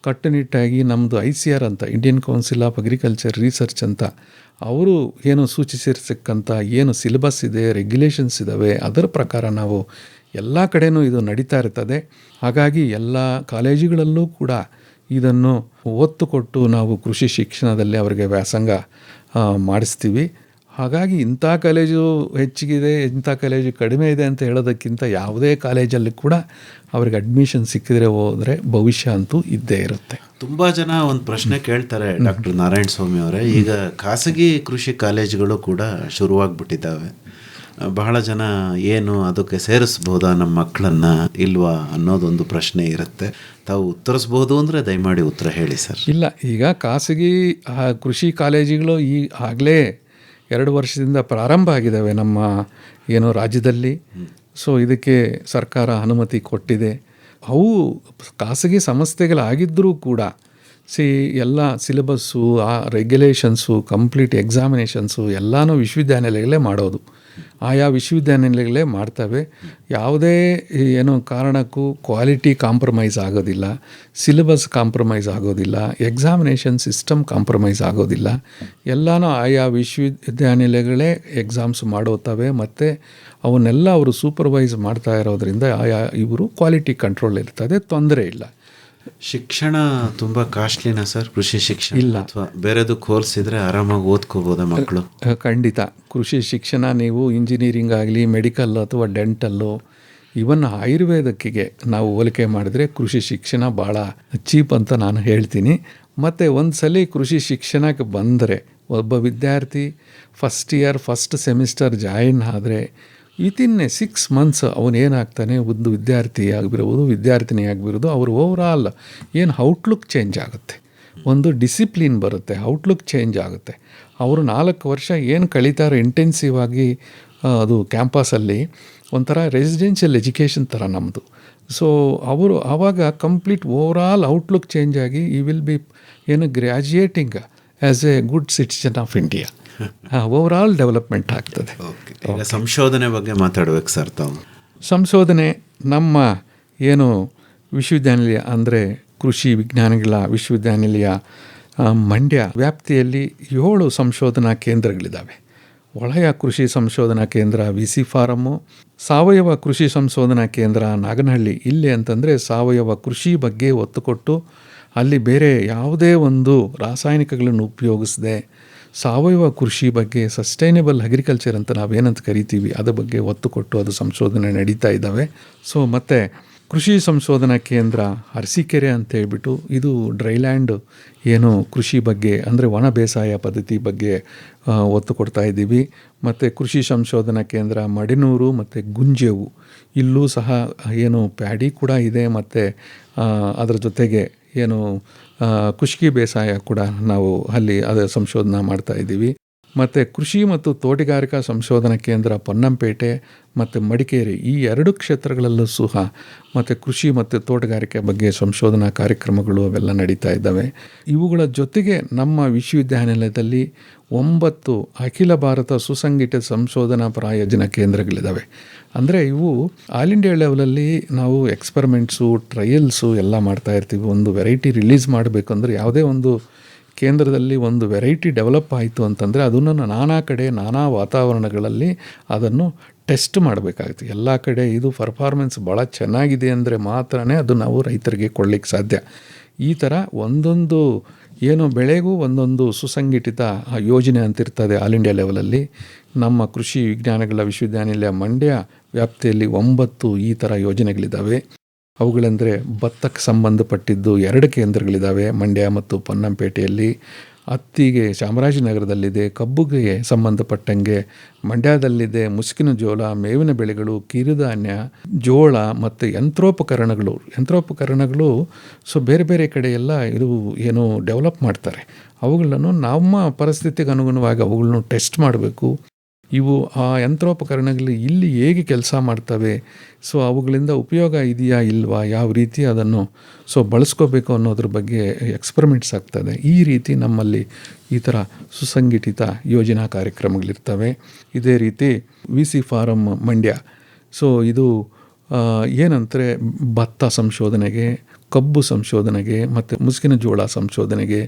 ಕಟ್ಟುನಿಟ್ಟಾಗಿ ನಮ್ಮದು ICR ಅಂತ, Indian council of agriculture research ಅಂತ, ಅವರು ಏನು ಸೂಚಿಸಿರ್ತಕ್ಕಂಥ ಏನು ಸಿಲೆಬಸ್ ಇದೆ, ರೆಗ್ಯುಲೇಷನ್ಸ್ ಇದ್ದಾವೆ, ಅದರ ಪ್ರಕಾರ ನಾವು ಎಲ್ಲ ಕಡೆಯೂ ಇದು ನಡೀತಾ ಇರ್ತದೆ. ಹಾಗಾಗಿ ಎಲ್ಲ ಕಾಲೇಜುಗಳಲ್ಲೂ ಕೂಡ ಇದನ್ನು ಒತ್ತು ಕೊಟ್ಟು ನಾವು ಕೃಷಿ ಶಿಕ್ಷಣದಲ್ಲಿ ಅವರಿಗೆ ವ್ಯಾಸಂಗ ಮಾಡಿಸ್ತೀವಿ. ಹಾಗಾಗಿ ಇಂಥ ಕಾಲೇಜು ಹೆಚ್ಚಿಗಿದೆ, ಇಂಥ ಕಾಲೇಜು ಕಡಿಮೆ ಇದೆ ಅಂತ ಹೇಳೋದಕ್ಕಿಂತ ಯಾವುದೇ ಕಾಲೇಜಲ್ಲಿ ಕೂಡ ಅವ್ರಿಗೆ ಅಡ್ಮಿಷನ್ ಸಿಕ್ಕಿದ್ರೆ ಹೋದರೆ ಭವಿಷ್ಯ ಅಂತೂ ಇದ್ದೇ ಇರುತ್ತೆ. ತುಂಬ ಜನ ಒಂದು ಪ್ರಶ್ನೆ ಕೇಳ್ತಾರೆ ಡಾಕ್ಟರ್ ನಾರಾಯಣ ಸ್ವಾಮಿ ಅವರೇ, ಈಗ ಖಾಸಗಿ ಕೃಷಿ ಕಾಲೇಜುಗಳು ಕೂಡ ಶುರುವಾಗ್ಬಿಟ್ಟಿದ್ದಾವೆ. ಬಹಳ ಜನ ಏನು ಅದಕ್ಕೆ ಸೇರಿಸ್ಬೋದಾ ನಮ್ಮ ಮಕ್ಕಳನ್ನು ಇಲ್ವಾ ಅನ್ನೋದೊಂದು ಪ್ರಶ್ನೆ ಇರುತ್ತೆ. ತಾವು ಉತ್ತರಿಸ್ಬೋದು ಅಂದರೆ ದಯಮಾಡಿ ಉತ್ತರ ಹೇಳಿ ಸರ್. ಇಲ್ಲ, ಈಗ ಖಾಸಗಿ ಕೃಷಿ ಕಾಲೇಜುಗಳು ಆಗಲೇ 2 ವರ್ಷದಿಂದ ಪ್ರಾರಂಭ ಆಗಿದ್ದಾವೆ ನಮ್ಮ ಏನು ರಾಜ್ಯದಲ್ಲಿ. ಸೊ ಇದಕ್ಕೆ ಸರ್ಕಾರ ಅನುಮತಿ ಕೊಟ್ಟಿದೆ. ಅವು ಖಾಸಗಿ ಸಂಸ್ಥೆಗಳಾಗಿದ್ದರೂ ಕೂಡ ಎಲ್ಲ ಸಿಲೆಬಸ್ಸು, ಆ ರೆಗ್ಯುಲೇಷನ್ಸು, ಕಂಪ್ಲೀಟ್ ಎಕ್ಸಾಮಿನೇಷನ್ಸು ಎಲ್ಲನೂ ವಿಶ್ವವಿದ್ಯಾನಿಲಯಗಳೇ ಮಾಡೋದು. ಆಯಾ ವಿಶ್ವವಿದ್ಯಾನಿಲಯಗಳೇ ಮಾಡ್ತವೆ. ಯಾವುದೇ ಏನೋ ಕಾರಣಕ್ಕೂ ಕ್ವಾಲಿಟಿ ಕಾಂಪ್ರಮೈಸ್ ಆಗೋದಿಲ್ಲ, ಸಿಲೆಬಸ್ ಕಾಂಪ್ರಮೈಸ್ ಆಗೋದಿಲ್ಲ, ಎಕ್ಸಾಮಿನೇಷನ್ ಸಿಸ್ಟಮ್ ಕಾಂಪ್ರಮೈಸ್ ಆಗೋದಿಲ್ಲ. ಎಲ್ಲನೂ ಆಯಾ ವಿಶ್ವವಿದ್ಯಾನಿಲಯಗಳೇ ಎಕ್ಸಾಮ್ಸ್ ಮಾಡೋತವೆ ಮತ್ತು ಅವನ್ನೆಲ್ಲ ಅವರು ಸೂಪರ್ವೈಸ್ ಮಾಡ್ತಾ ಇರೋದ್ರಿಂದ ಆಯಾ ಇವರು ಕ್ವಾಲಿಟಿ ಕಂಟ್ರೋಲ್ ಇರ್ತದೆ, ತೊಂದರೆ ಇಲ್ಲ. ಶಿಕ್ಷಣ ತುಂಬ ಕಾಸ್ಟ್ಲಿನಾ ಸರ್ ಕೃಷಿ ಶಿಕ್ಷಣ? ಇಲ್ಲ, ಅಥವಾ ಬೇರೆದು ಕೋರ್ಸ್ ಇದ್ದರೆ ಆರಾಮಾಗಿ ಓದ್ಕೋಬೋದಾ ಮಕ್ಕಳು? ಖಂಡಿತ. ಕೃಷಿ ಶಿಕ್ಷಣ ನೀವು ಇಂಜಿನಿಯರಿಂಗ್ ಆಗಲಿ, ಮೆಡಿಕಲ್ ಅಥವಾ ಡೆಂಟಲ್ಲು, ಇವನ್ ಆಯುರ್ವೇದಕ್ಕಿಗೆ ನಾವು ಹೋಲಿಕೆ ಮಾಡಿದ್ರೆ ಕೃಷಿ ಶಿಕ್ಷಣ ಭಾಳ ಚೀಪ್ ಅಂತ ನಾನು ಹೇಳ್ತೀನಿ. ಮತ್ತು ಒಂದು ಸಲ ಕೃಷಿ ಶಿಕ್ಷಣಕ್ಕೆ ಬಂದರೆ ಒಬ್ಬ ವಿದ್ಯಾರ್ಥಿ first year first semester join ಆದರೆ ವಿತಿನ್ 6 months ಅವನೇನಾಗ್ತಾನೆ, ಒಂದು ವಿದ್ಯಾರ್ಥಿ ಆಗಿರ್ಬೋದು, ವಿದ್ಯಾರ್ಥಿನಿ ಆಗಿರ್ಬೋದು, ಅವರು ಓವರಾಲ್ ಏನು ಔಟ್ಲುಕ್ ಚೇಂಜ್ ಆಗುತ್ತೆ, ಒಂದು ಡಿಸಿಪ್ಲಿನ್ ಬರುತ್ತೆ, ಔಟ್ಲುಕ್ ಚೇಂಜ್ ಆಗುತ್ತೆ. ಅವರು 4 ವರ್ಷ ಏನು ಕಳೀತಾರೆ ಇಂಟೆನ್ಸಿವ್ ಆಗಿ ಅದು ಕ್ಯಾಂಪಸಲ್ಲಿ, ಒಂಥರ ರೆಸಿಡೆನ್ಷಿಯಲ್ ಎಜುಕೇಷನ್ ಥರ ನಮ್ಮದು. ಸೊ ಅವರು ಆವಾಗ ಕಂಪ್ಲೀಟ್ ಓವರಾಲ್ ಔಟ್ಲುಕ್ ಚೇಂಜ್ ಆಗಿ ಈ ವಿಲ್ ಬಿ ಏನು graduating as a good citizen of India. Overall development ಆಗ್ತದೆ. ಈಗ ಸಂಶೋಧನೆ ಬಗ್ಗೆ ಮಾತಾಡ್ಬೇಕು ಸರ್ ತಾವು. ಸಂಶೋಧನೆ ನಮ್ಮ ಏನು ವಿಶ್ವವಿದ್ಯಾನಿಲಯ ಅಂದರೆ ಕೃಷಿ ವಿಜ್ಞಾನಗಳ ವಿಶ್ವವಿದ್ಯಾನಿಲಯ ಮಂಡ್ಯ ವ್ಯಾಪ್ತಿಯಲ್ಲಿ 7 ಸಂಶೋಧನಾ ಕೇಂದ್ರಗಳಿದ್ದಾವೆ. ವಲಯ ಕೃಷಿ ಸಂಶೋಧನಾ ಕೇಂದ್ರ VC ಫಾರಮ್ಮು, ಸಾವಯವ ಕೃಷಿ ಸಂಶೋಧನಾ ಕೇಂದ್ರ ನಾಗನಹಳ್ಳಿ. ಇಲ್ಲಿ ಅಂತಂದರೆ ಸಾವಯವ ಕೃಷಿ ಬಗ್ಗೆ ಒತ್ತು ಕೊಟ್ಟು ಅಲ್ಲಿ ಬೇರೆ ಯಾವುದೇ ಒಂದು ರಾಸಾಯನಿಕಗಳನ್ನು ಉಪಯೋಗಿಸದೆ ಸಾವಯವ ಕೃಷಿ ಬಗ್ಗೆ, ಸಸ್ಟೈನೇಬಲ್ ಅಗ್ರಿಕಲ್ಚರ್ ಅಂತ ನಾವೇನಂತ ಕರಿತೀವಿ, ಅದ್ರ ಬಗ್ಗೆ ಒತ್ತು ಕೊಟ್ಟು ಅದು ಸಂಶೋಧನೆ ನಡೀತಾ ಇದ್ದಾವೆ. ಸೊ ಮತ್ತು ಕೃಷಿ ಸಂಶೋಧನಾ ಕೇಂದ್ರ ಅರಸೀಕೆರೆ ಅಂತ ಹೇಳ್ಬಿಟ್ಟು ಇದು ಡ್ರೈಲ್ಯಾಂಡ್ ಏನು ಕೃಷಿ ಬಗ್ಗೆ ಅಂದರೆ ಒಣ ಬೇಸಾಯ ಪದ್ಧತಿ ಬಗ್ಗೆ ಒತ್ತು ಕೊಡ್ತಾ ಇದ್ದೀವಿ. ಮತ್ತು ಕೃಷಿ ಸಂಶೋಧನಾ ಕೇಂದ್ರ ಮಡಿನೂರು ಮತ್ತು ಗುಂಜೇವು ಇಲ್ಲೂ ಸಹ ಏನು ಪ್ಯಾಡಿ ಕೂಡ ಇದೆ ಮತ್ತು ಅದರ ಜೊತೆಗೆ ಏನು ಕುಷ್ಕಿ ಬೇಸಾಯ ಕೂಡ ನಾವು ಅಲ್ಲಿ ಅದರ ಸಂಶೋಧನಾ ಮಾಡ್ತಾ ಇದ್ದೀವಿ. ಮತ್ತು ಕೃಷಿ ಮತ್ತು ತೋಟಗಾರಿಕಾ ಸಂಶೋಧನಾ ಕೇಂದ್ರ ಪೊನ್ನಂಪೇಟೆ ಮತ್ತು ಮಡಿಕೇರಿ ಈ 2 ಕ್ಷೇತ್ರಗಳಲ್ಲೂ ಸಹ ಮತ್ತು ಕೃಷಿ ಮತ್ತು ತೋಟಗಾರಿಕೆ ಬಗ್ಗೆ ಸಂಶೋಧನಾ ಕಾರ್ಯಕ್ರಮಗಳು ಅವೆಲ್ಲ ನಡೀತಾ ಇದ್ದಾವೆ. ಇವುಗಳ ಜೊತೆಗೆ ನಮ್ಮ ವಿಶ್ವವಿದ್ಯಾನಿಲಯದಲ್ಲಿ 9 ಅಖಿಲ ಭಾರತ ಸುಸಂಘಟಿತ ಸಂಶೋಧನಾ ಪ್ರಾಯೋಜನ ಕೇಂದ್ರಗಳಿದ್ದಾವೆ. ಅಂದರೆ ಇವು ಆಲ್ ಇಂಡಿಯಾ ಲೆವೆಲಲ್ಲಿ ನಾವು ಎಕ್ಸ್ಪರಿಮೆಂಟ್ಸು ಟ್ರಯಲ್ಸು ಎಲ್ಲ ಮಾಡ್ತಾ ಇರ್ತೀವಿ. ಒಂದು ವೆರೈಟಿ ರಿಲೀಸ್ ಮಾಡಬೇಕು ಅಂದರೆ ಯಾವುದೇ ಒಂದು ಕೇಂದ್ರದಲ್ಲಿ ಒಂದು ವೆರೈಟಿ ಡೆವಲಪ್ ಆಯಿತು ಅಂತಂದರೆ ಅದನ್ನು ನಾನಾ ಕಡೆ ನಾನಾ ವಾತಾವರಣಗಳಲ್ಲಿ ಅದನ್ನು ಟೆಸ್ಟ್ ಮಾಡಬೇಕಾಗುತ್ತೆ. ಎಲ್ಲ ಕಡೆ ಇದು ಪರ್ಫಾರ್ಮೆನ್ಸ್ ಭಾಳ ಚೆನ್ನಾಗಿದೆ ಅಂದರೆ ಮಾತ್ರನೇ ಅದು ನಾವು ರೈತರಿಗೆ ಕೊಡಲಿಕ್ಕೆ ಸಾಧ್ಯ. ಈ ಥರ ಒಂದೊಂದು ಏನು ಬೆಳೆಗೂ ಒಂದೊಂದು ಸುಸಂಘಟಿತ ಯೋಜನೆ ಅಂತಿರ್ತದೆ ಆಲ್ ಇಂಡಿಯಾ ಲೆವೆಲಲ್ಲಿ. ನಮ್ಮ ಕೃಷಿ ವಿಜ್ಞಾನಗಳ ವಿಶ್ವವಿದ್ಯಾನಿಲಯ ಮಂಡ್ಯ ವ್ಯಾಪ್ತಿಯಲ್ಲಿ 9 ಈ ಥರ ಯೋಜನೆಗಳಿದ್ದಾವೆ. ಅವುಗಳೆಂದರೆ ಭತ್ತಕ್ಕೆ ಸಂಬಂಧಪಟ್ಟಿದ್ದು 2 ಕೇಂದ್ರಗಳಿದ್ದಾವೆ ಮಂಡ್ಯ ಮತ್ತು ಪೊನ್ನಂಪೇಟೆಯಲ್ಲಿ. ಹತ್ತಿಗೆ ಚಾಮರಾಜನಗರದಲ್ಲಿದೆ, ಕಬ್ಬುಗೆ ಸಂಬಂಧಪಟ್ಟಂಗೆ ಮಂಡ್ಯದಲ್ಲಿದೆ, ಮುಸುಕಿನ ಜೋಳ, ಮೇವಿನ ಬೆಳೆಗಳು, ಕಿರುಧಾನ್ಯ, ಜೋಳ ಮತ್ತು ಯಂತ್ರೋಪಕರಣಗಳು ಬೇರೆ ಬೇರೆ ಕಡೆ ಎಲ್ಲ ಇದು ಏನು ಡೆವಲಪ್ ಮಾಡ್ತಾರೆ. ಅವುಗಳನ್ನು ನಮ್ಮ ಪರಿಸ್ಥಿತಿಗೆ ಅನುಗುಣವಾಗಿ ಅವುಗಳನ್ನು ಟೆಸ್ಟ್ ಮಾಡಬೇಕು. ಇವು ಆ ಯಂತ್ರೋಪಕರಣಗಳು ಇಲ್ಲಿ ಹೇಗೆ ಕೆಲಸ ಮಾಡ್ತವೆ, ಅವುಗಳಿಂದ ಉಪಯೋಗ ಇದೆಯಾ ಇಲ್ವಾ, ಯಾವ ರೀತಿ ಅದನ್ನು ಬಳಸ್ಕೋಬೇಕು ಅನ್ನೋದ್ರ ಬಗ್ಗೆ ಎಕ್ಸ್ಪರಿಮೆಂಟ್ಸ್ ಆಗ್ತದೆ. ಈ ರೀತಿ ನಮ್ಮಲ್ಲಿ ಈ ಥರ ಸುಸಂಘಟಿತ ಯೋಜನಾ ಕಾರ್ಯಕ್ರಮಗಳಿರ್ತವೆ. ಇದೇ ರೀತಿ VC ಫಾರಮ್ ಮಂಡ್ಯ ಇದು ಏನಂದರೆ ಭತ್ತ ಸಂಶೋಧನೆಗೆ, ಕಬ್ಬು ಸಂಶೋಧನೆಗೆ ಮತ್ತು ಮುಸುಕಿನ ಜೋಳ ಸಂಶೋಧನೆಗೆ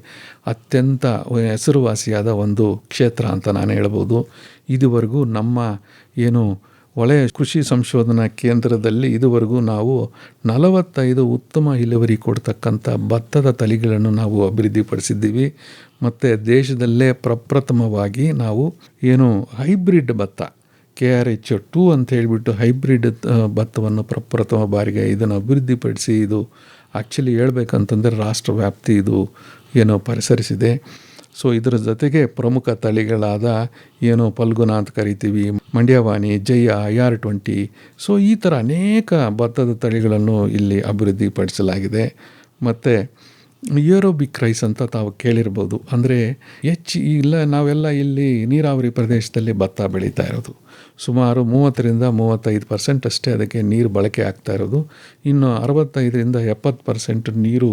ಅತ್ಯಂತ ಹೆಸರುವಾಸಿಯಾದ ಒಂದು ಕ್ಷೇತ್ರ ಅಂತ ನಾನು ಹೇಳ್ಬೋದು. ಇದುವರೆಗೂ ನಮ್ಮ ಏನು ವಲಯ ಕೃಷಿ ಸಂಶೋಧನಾ ಕೇಂದ್ರದಲ್ಲಿ ಇದುವರೆಗೂ ನಾವು 45 ಉತ್ತಮ ಇಳುವರಿ ಕೊಡ್ತಕ್ಕಂಥ ಭತ್ತದ ತಳಿಗಳನ್ನು ನಾವು ಅಭಿವೃದ್ಧಿಪಡಿಸಿದ್ದೀವಿ. ಮತ್ತು ದೇಶದಲ್ಲೇ ಪ್ರಪ್ರಥಮವಾಗಿ ನಾವು ಏನು ಹೈಬ್ರಿಡ್ ಭತ್ತ KRH2 ಅಂತ ಹೇಳಿಬಿಟ್ಟು ಹೈಬ್ರಿಡ್ ಭತ್ತವನ್ನು ಪ್ರಪ್ರಥಮ ಬಾರಿಗೆ ಇದನ್ನು ಅಭಿವೃದ್ಧಿಪಡಿಸಿ ಇದು ಆ್ಯಕ್ಚುಲಿ ಹೇಳ್ಬೇಕಂತಂದರೆ ರಾಷ್ಟ್ರ ವ್ಯಾಪ್ತಿ ಇದು ಏನೋ ಪರಿಸರಿಸಿದೆ. ಇದರ ಜೊತೆಗೆ ಪ್ರಮುಖ ತಳಿಗಳಾದ ಏನು ಫಲ್ಗುಣ ಅಂತ ಕರಿತೀವಿ, ಮಂಡ್ಯವಾಣಿ, ಜಯ, IR20 ಈ ಥರ ಅನೇಕ ಭತ್ತದ ತಳಿಗಳನ್ನು ಇಲ್ಲಿ ಅಭಿವೃದ್ಧಿಪಡಿಸಲಾಗಿದೆ. ಮತ್ತು ಏರೋಬಿಕ್ ರೈಸ್ ಅಂತ ತಾವು ಕೇಳಿರ್ಬೋದು. ಅಂದರೆ ನಾವೆಲ್ಲ ಇಲ್ಲಿ ನೀರಾವರಿ ಪ್ರದೇಶದಲ್ಲಿ ಭತ್ತ ಬೆಳೀತಾ ಇರೋದು. ಸುಮಾರು 30-35% ಅಷ್ಟೇ ಅದಕ್ಕೆ ನೀರು ಬಳಕೆ ಆಗ್ತಾ ಇರೋದು. ಇನ್ನು 65-70% ನೀರು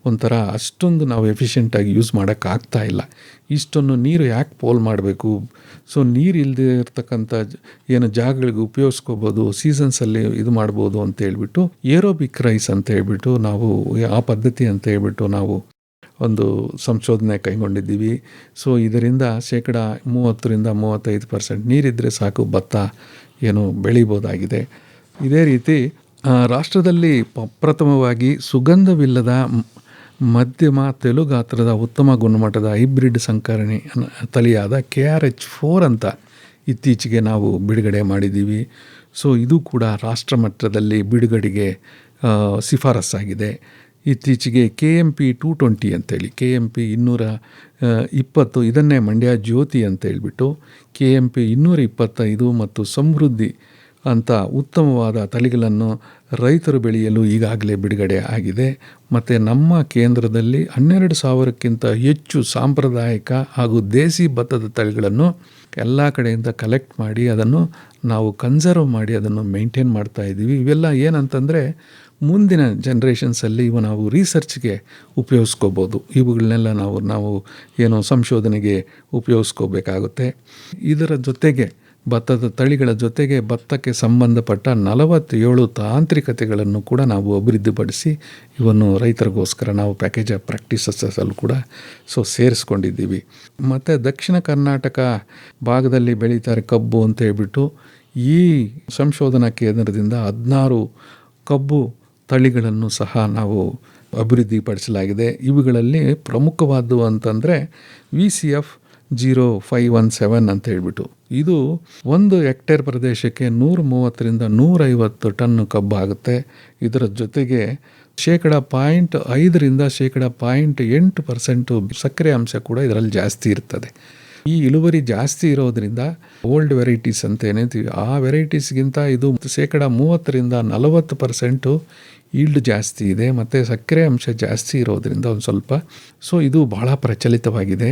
ಒಂಥರ ಅಷ್ಟೊಂದು ನಾವು ಎಫಿಷಿಯೆಂಟಾಗಿ ಯೂಸ್ ಮಾಡೋಕ್ಕಾಗ್ತಾ ಇಲ್ಲ. ಇಷ್ಟೊಂದು ನೀರು ಯಾಕೆ ಪೋಲ್ ಮಾಡಬೇಕು? ನೀರು ಇಲ್ಲದೆ ಇರ್ತಕ್ಕಂಥ ಏನು ಜಾಗಗಳಿಗೆ ಉಪಯೋಗಿಸ್ಕೋಬೋದು, ಸೀಸನ್ಸಲ್ಲಿ ಇದು ಮಾಡ್ಬೋದು ಅಂತ ಹೇಳ್ಬಿಟ್ಟು ಏರೋಬಿಕ್ ರೈಸ್ ಅಂತ ಹೇಳ್ಬಿಟ್ಟು ನಾವು ಆ ಪದ್ಧತಿ ಅಂತ ಹೇಳ್ಬಿಟ್ಟು ನಾವು ಒಂದು ಸಂಶೋಧನೆ ಕೈಗೊಂಡಿದ್ದೀವಿ. ಇದರಿಂದ 30-35% ನೀರಿದ್ದರೆ ಸಾಕು ಭತ್ತ ಏನು ಬೆಳಿಬೋದಾಗಿದೆ. ಇದೇ ರೀತಿ ರಾಷ್ಟ್ರದಲ್ಲಿ ಪ್ರಥಮವಾಗಿ ಸುಗಂಧವಿಲ್ಲದ ಮಧ್ಯಮ ತೆಳು ಗಾತ್ರದ ಉತ್ತಮ ಗುಣಮಟ್ಟದ ಹೈಬ್ರಿಡ್ ಸಂಕರಣೆ ತಳಿಯಾದ KRH4 ಅಂತ ಇತ್ತೀಚೆಗೆ ನಾವು ಬಿಡುಗಡೆ ಮಾಡಿದ್ದೀವಿ. ಇದು ಕೂಡ ರಾಷ್ಟ್ರ ಮಟ್ಟದಲ್ಲಿ ಬಿಡುಗಡೆಗೆ ಶಿಫಾರಸ್ಸಾಗಿದೆ. ಇತ್ತೀಚೆಗೆ KMP 220 ಅಂತೇಳಿ KMP 220 ಇದನ್ನೇ ಮಂಡ್ಯ ಜ್ಯೋತಿ ಅಂತ ಹೇಳ್ಬಿಟ್ಟು KMP 225 ಮತ್ತು ಸಮೃದ್ಧಿ ಅಂತ ಉತ್ತಮವಾದ ತಳಿಗಳನ್ನು ರೈತರು ಬೆಳೆಯಲು ಈಗಾಗಲೇ ಬಿಡುಗಡೆ ಆಗಿದೆ. ಮತ್ತು ನಮ್ಮ ಕೇಂದ್ರದಲ್ಲಿ 12,000ಕ್ಕಿಂತ ಹೆಚ್ಚು ಸಾಂಪ್ರದಾಯಿಕ ಹಾಗೂ ದೇಸಿ ಭತ್ತದ ತಳಿಗಳನ್ನು ಎಲ್ಲ ಕಡೆಯಿಂದ ಕಲೆಕ್ಟ್ ಮಾಡಿ ಅದನ್ನು ನಾವು ಕನ್ಸರ್ವ್ ಮಾಡಿ ಅದನ್ನು ಮೇಂಟೈನ್ ಮಾಡ್ತಾ ಇದ್ದೀವಿ. ಇವೆಲ್ಲ ಏನಂತಂದರೆ ಮುಂದಿನ ಜನ್ರೇಷನ್ಸಲ್ಲಿ ನಾವು ರಿಸರ್ಚ್ಗೆ ಉಪಯೋಗಿಸ್ಕೋಬೋದು. ಇವುಗಳನ್ನೆಲ್ಲ ನಾವು ಏನು ಸಂಶೋಧನೆಗೆ ಉಪಯೋಗಿಸ್ಕೋಬೇಕಾಗುತ್ತೆ. ಇದರ ಜೊತೆಗೆ ಭತ್ತದ ತಳಿಗಳ ಜೊತೆಗೆ ಭತ್ತಕ್ಕೆ ಸಂಬಂಧಪಟ್ಟ 47 ತಾಂತ್ರಿಕತೆಗಳನ್ನು ಕೂಡ ನಾವು ಅಭಿವೃದ್ಧಿಪಡಿಸಿ ಇವನ್ನು ರೈತರಿಗೋಸ್ಕರ ನಾವು ಪ್ಯಾಕೇಜ್ ಆಫ್ ಪ್ರಾಕ್ಟೀಸಸ್ಸಲ್ಲೂ ಕೂಡ ಸೇರಿಸ್ಕೊಂಡಿದ್ದೀವಿ. ಮತ್ತು ದಕ್ಷಿಣ ಕರ್ನಾಟಕ ಭಾಗದಲ್ಲಿ ಬೆಳೀತಾರೆ ಕಬ್ಬು ಅಂತ ಹೇಳ್ಬಿಟ್ಟು ಈ ಸಂಶೋಧನಾ ಕೇಂದ್ರದಿಂದ 16 ಕಬ್ಬು ತಳಿಗಳನ್ನು ಸಹ ನಾವು ಅಭಿವೃದ್ಧಿಪಡಿಸಲಾಗಿದೆ. ಇವುಗಳಲ್ಲಿ ಪ್ರಮುಖವಾದವು ಅಂತಂದರೆ VCF 0517 ಅಂತ ಹೇಳ್ಬಿಟ್ಟು. ಇದು 1 ಹೆಕ್ಟೇರ್ ಪ್ರದೇಶಕ್ಕೆ 130ರಿಂದ 150 ಟನ್ ಕಬ್ಬು ಆಗುತ್ತೆ. ಇದರ ಜೊತೆಗೆ 0.5ರಿಂದ 0.8% ಸಕ್ಕರೆ ಅಂಶ ಕೂಡ ಇದರಲ್ಲಿ ಜಾಸ್ತಿ ಇರ್ತದೆ. ಈ ಇಳುವರಿ ಜಾಸ್ತಿ ಇರೋದ್ರಿಂದ ಓಲ್ಡ್ ವೆರೈಟೀಸ್ ಅಂತ ಏನಿರ್ತೀವಿ ಆ ವೆರೈಟೀಸ್ಗಿಂತ ಇದು 30ರಿಂದ 40% ಈಲ್ಡ್ ಜಾಸ್ತಿ ಇದೆ ಮತ್ತು ಸಕ್ಕರೆ ಅಂಶ ಜಾಸ್ತಿ ಇರೋದ್ರಿಂದ ಒಂದು ಸ್ವಲ್ಪ ಇದು ಭಾಳ ಪ್ರಚಲಿತವಾಗಿದೆ.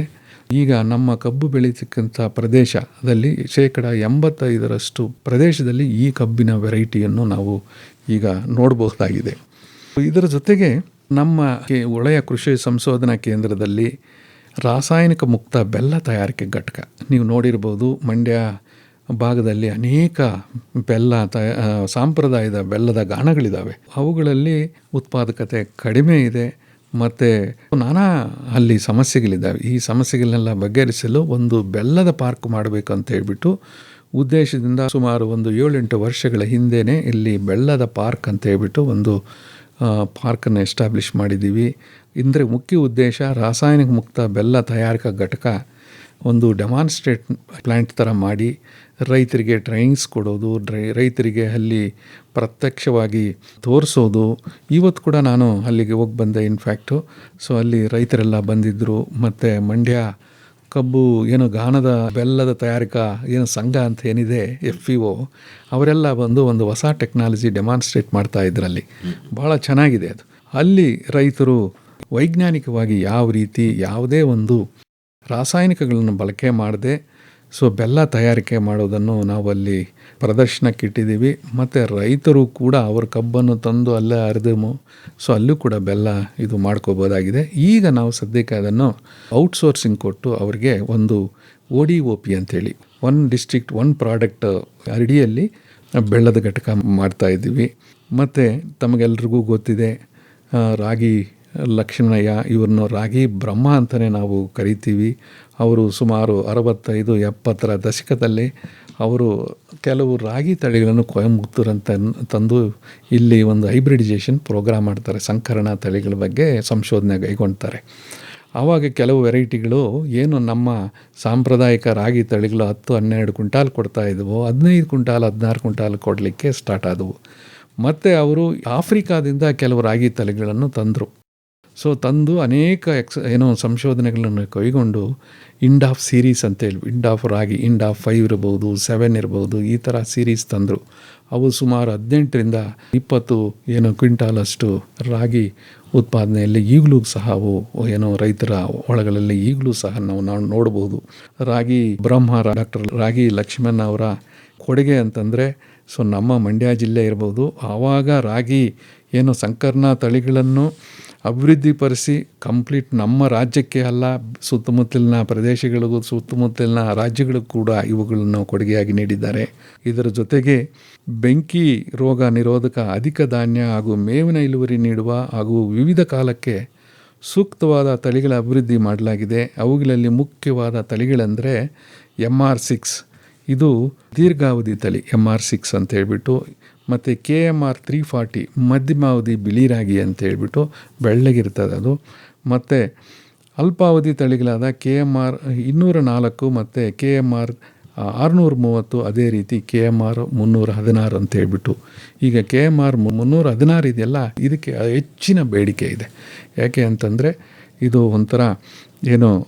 ಈಗ ನಮ್ಮ ಕಬ್ಬು ಬೆಳೀತಕ್ಕಂಥ ಪ್ರದೇಶದಲ್ಲಿ 85% ಪ್ರದೇಶದಲ್ಲಿ ಈ ಕಬ್ಬಿನ ವೆರೈಟಿಯನ್ನು ನಾವು ಈಗ ನೋಡಬಹುದಾಗಿದೆ. ಇದರ ಜೊತೆಗೆ ನಮ್ಮ ಒಳೆಯ ಕೃಷಿ ಸಂಶೋಧನಾ ಕೇಂದ್ರದಲ್ಲಿ ರಾಸಾಯನಿಕ ಮುಕ್ತ ಬೆಲ್ಲ ತಯಾರಿಕೆ ಘಟಕ ನೀವು ನೋಡಿರ್ಬೋದು. ಮಂಡ್ಯ ಭಾಗದಲ್ಲಿ ಅನೇಕ ಬೆಲ್ಲ ಸಾಂಪ್ರದಾಯದ ಬೆಲ್ಲದ ಗಾಣಗಳಿದ್ದಾವೆ. ಅವುಗಳಲ್ಲಿ ಉತ್ಪಾದಕತೆ ಕಡಿಮೆ ಇದೆ ಮತ್ತು ನಾನಾ ಅಲ್ಲಿ ಸಮಸ್ಯೆಗಳಿದ್ದಾವೆ. ಈ ಸಮಸ್ಯೆಗಳನ್ನೆಲ್ಲ ಬಗೆಹರಿಸಲು ಒಂದು ಬೆಲ್ಲದ ಪಾರ್ಕ್ ಮಾಡಬೇಕು ಅಂತ ಹೇಳ್ಬಿಟ್ಟು ಉದ್ದೇಶದಿಂದ ಸುಮಾರು ಒಂದು 7-8 ವರ್ಷಗಳ ಹಿಂದೆಯೇ ಇಲ್ಲಿ ಬೆಲ್ಲದ ಪಾರ್ಕ್ ಅಂತ ಹೇಳ್ಬಿಟ್ಟು ಒಂದು ಪಾರ್ಕನ್ನು ಎಸ್ಟಾಬ್ಲಿಷ್ ಮಾಡಿದ್ದೀವಿ. ಇಂದರೆ ಮುಖ್ಯ ಉದ್ದೇಶ ರಾಸಾಯನಿಕ ಮುಕ್ತ ಬೆಲ್ಲ ತಯಾರಿಕಾ ಘಟಕ ಒಂದು ಡೆಮಾನ್ಸ್ಟ್ರೇಟ್ ಪ್ಲ್ಯಾಂಟ್ ಥರ ಮಾಡಿ ರೈತರಿಗೆ ಟ್ರೈನಿಂಗ್ಸ್ ಕೊಡೋದು, ರೈತರಿಗೆ ಅಲ್ಲಿ ಪ್ರತ್ಯಕ್ಷವಾಗಿ ತೋರಿಸೋದು. ಇವತ್ತು ಕೂಡ ನಾನು ಅಲ್ಲಿಗೆ ಹೋಗಿ ಬಂದೆ ಇನ್ಫ್ಯಾಕ್ಟು. ಅಲ್ಲಿ ರೈತರೆಲ್ಲ ಬಂದಿದ್ದರು. ಮತ್ತು ಮಂಡ್ಯ ಕಬ್ಬು ಏನು ಗಾಣದ ಬೆಲ್ಲದ ತಯಾರಿಕಾ ಏನು ಸಂಘ ಅಂತ ಏನಿದೆ FPO ಅವರೆಲ್ಲ ಬಂದು ಒಂದು ಹೊಸ ಟೆಕ್ನಾಲಜಿ ಡೆಮಾನ್ಸ್ಟ್ರೇಟ್ ಮಾಡ್ತಾ ಇದ್ರಲ್ಲಿ ಭಾಳ ಚೆನ್ನಾಗಿದೆ ಅದು. ಅಲ್ಲಿ ರೈತರು ವೈಜ್ಞಾನಿಕವಾಗಿ ಯಾವ ರೀತಿ ಯಾವುದೇ ಒಂದು ರಾಸಾಯನಿಕಗಳನ್ನು ಬಳಕೆ ಮಾಡದೆ ಬೆಲ್ಲ ತಯಾರಿಕೆ ಮಾಡೋದನ್ನು ನಾವು ಅಲ್ಲಿ ಪ್ರದರ್ಶನಕ್ಕೆ ಇಟ್ಟಿದ್ದೀವಿ. ಮತ್ತು ರೈತರು ಕೂಡ ಅವ್ರ ಕಬ್ಬನ್ನು ತಂದು ಅಲ್ಲೇ ಅರೆದು ಅಲ್ಲೂ ಕೂಡ ಬೆಲ್ಲ ಇದು ಮಾಡ್ಕೋಬೋದಾಗಿದೆ. ಈಗ ನಾವು ಸದ್ಯಕ್ಕೆ ಅದನ್ನು ಔಟ್ಸೋರ್ಸಿಂಗ್ ಕೊಟ್ಟು ಅವ್ರಿಗೆ ಒಂದು ODOP ಅಂಥೇಳಿ 1 ಡಿಸ್ಟ್ರಿಕ್ಟ್ 1 ಪ್ರಾಡಕ್ಟ್ ಅಡಿಯಲ್ಲಿ ಬೆಲ್ಲದ ಘಟಕ ಮಾಡ್ತಾಯಿದ್ದೀವಿ. ಮತ್ತು ತಮಗೆಲ್ರಿಗೂ ಗೊತ್ತಿದೆ ರಾಗಿ ಲಕ್ಷ್ಮಣಯ್ಯ, ಇವ್ರನ್ನ ರಾಗಿ ಬ್ರಹ್ಮ ಅಂತಲೇ ನಾವು ಕರಿತೀವಿ. ಅವರು ಸುಮಾರು 65-70ರ ದಶಕದಲ್ಲಿ ಅವರು ಕೆಲವು ರಾಗಿ ತಳಿಗಳನ್ನು ಕೊಯಂಬತ್ತೂರು ಅಂತ ತಂದು ಇಲ್ಲಿ ಒಂದು ಹೈಬ್ರಿಡೈಸೇಷನ್ ಪ್ರೋಗ್ರಾಮ್ ಮಾಡ್ತಾರೆ. ಸಂಕರಣ ತಳಿಗಳ ಬಗ್ಗೆ ಸಂಶೋಧನೆ ಕೈಗೊಳ್ತಾರೆ. ಆವಾಗ ಕೆಲವು ವೆರೈಟಿಗಳು ಏನು ನಮ್ಮ ಸಾಂಪ್ರದಾಯಿಕ ರಾಗಿ ತಳಿಗಳು 10-12 ಕ್ವಿಂಟಾಲ್ ಕೊಡ್ತಾ ಇದ್ವು, 15 ಕ್ವಿಂಟಾಲ್ 16 ಕ್ವಿಂಟಾಲ್ ಕೊಡಲಿಕ್ಕೆ ಸ್ಟಾರ್ಟ್ ಆದವು. ಮತ್ತು ಅವರು ಆಫ್ರಿಕಾದಿಂದ ಕೆಲವು ರಾಗಿ ತಳಿಗಳನ್ನು ತಂದರು. ತಂದು ಅನೇಕ ಸಂಶೋಧನೆಗಳನ್ನು ಕೈಗೊಂಡು ಇಂಡಾಫ್ ಸೀರೀಸ್ ಅಂತೇಳಿ ಇಂಡಾಫ್ ರಾಗಿ, ಇಂಡಾಫ್ 5 ಇರ್ಬೋದು, 7 ಇರ್ಬೋದು, ಈ ಥರ ಸೀರೀಸ್ ತಂದರು. ಅವು ಸುಮಾರು 18ರಿಂದ 20 ಕ್ವಿಂಟಾಲಷ್ಟು ರಾಗಿ ಉತ್ಪಾದನೆಯಲ್ಲಿ ಈಗಲೂ ಸಹ ಅವು ರೈತರ ಹೊಳಗಳಲ್ಲಿ ಈಗಲೂ ಸಹ ನಾವು ನೋಡ್ಬೋದು. ರಾಗಿ ಬ್ರಹ್ಮ ಡಾಕ್ಟರ್ ರಾಗಿ ಲಕ್ಷ್ಮಣ್ ಅವರ ಕೊಡುಗೆ ಅಂತಂದರೆ ನಮ್ಮ ಮಂಡ್ಯ ಜಿಲ್ಲೆ ಇರ್ಬೋದು. ಆವಾಗ ರಾಗಿ ಸಂಕರ್ಣ ತಳಿಗಳನ್ನು ಅಭಿವೃದ್ಧಿಪಡಿಸಿ ಕಂಪ್ಲೀಟ್ ನಮ್ಮ ರಾಜ್ಯಕ್ಕೆ ಅಲ್ಲ, ಸುತ್ತಮುತ್ತಲಿನ ಪ್ರದೇಶಗಳಿಗೂ ಸುತ್ತಮುತ್ತಲಿನ ರಾಜ್ಯಗಳಿಗೂ ಕೂಡ ಇವುಗಳನ್ನು ಕೊಡುಗೆಯಾಗಿ ನೀಡಿದ್ದಾರೆ. ಇದರ ಜೊತೆಗೆ ಬೆಂಕಿ ರೋಗ ನಿರೋಧಕ, ಅಧಿಕ ಧಾನ್ಯ ಹಾಗೂ ಮೇವಿನ ಇಳುವರಿ ನೀಡುವ ಹಾಗೂ ವಿವಿಧ ಕಾಲಕ್ಕೆ ಸೂಕ್ತವಾದ ತಳಿಗಳ ಅಭಿವೃದ್ಧಿ ಮಾಡಲಾಗಿದೆ. ಅವುಗಳಲ್ಲಿ ಮುಖ್ಯವಾದ ತಳಿಗಳೆಂದರೆ MR6, ಇದು ದೀರ್ಘಾವಧಿ ತಳಿ MR6 ಅಂತ ಹೇಳ್ಬಿಟ್ಟು, ಮತ್ತು KMR 340 ಮಧ್ಯಮಾವಧಿ ಬಿಳಿ ರಾಗಿ ಅಂತ ಹೇಳ್ಬಿಟ್ಟು ಬೆಳ್ಳಗಿರ್ತದೆ ಅದು. ಮತ್ತು ಅಲ್ಪಾವಧಿ ತಳಿಗಳಾದ KMR 204 ಮತ್ತು KMR 630, ಅದೇ ರೀತಿ KMR 316 ಅಂತ ಹೇಳ್ಬಿಟ್ಟು. ಈಗ KMR 316 ಇದೆಯಲ್ಲ, ಇದಕ್ಕೆ ಹೆಚ್ಚಿನ ಬೇಡಿಕೆ ಇದೆ. ಯಾಕೆ ಅಂತಂದರೆ ಇದು ಒಂಥರ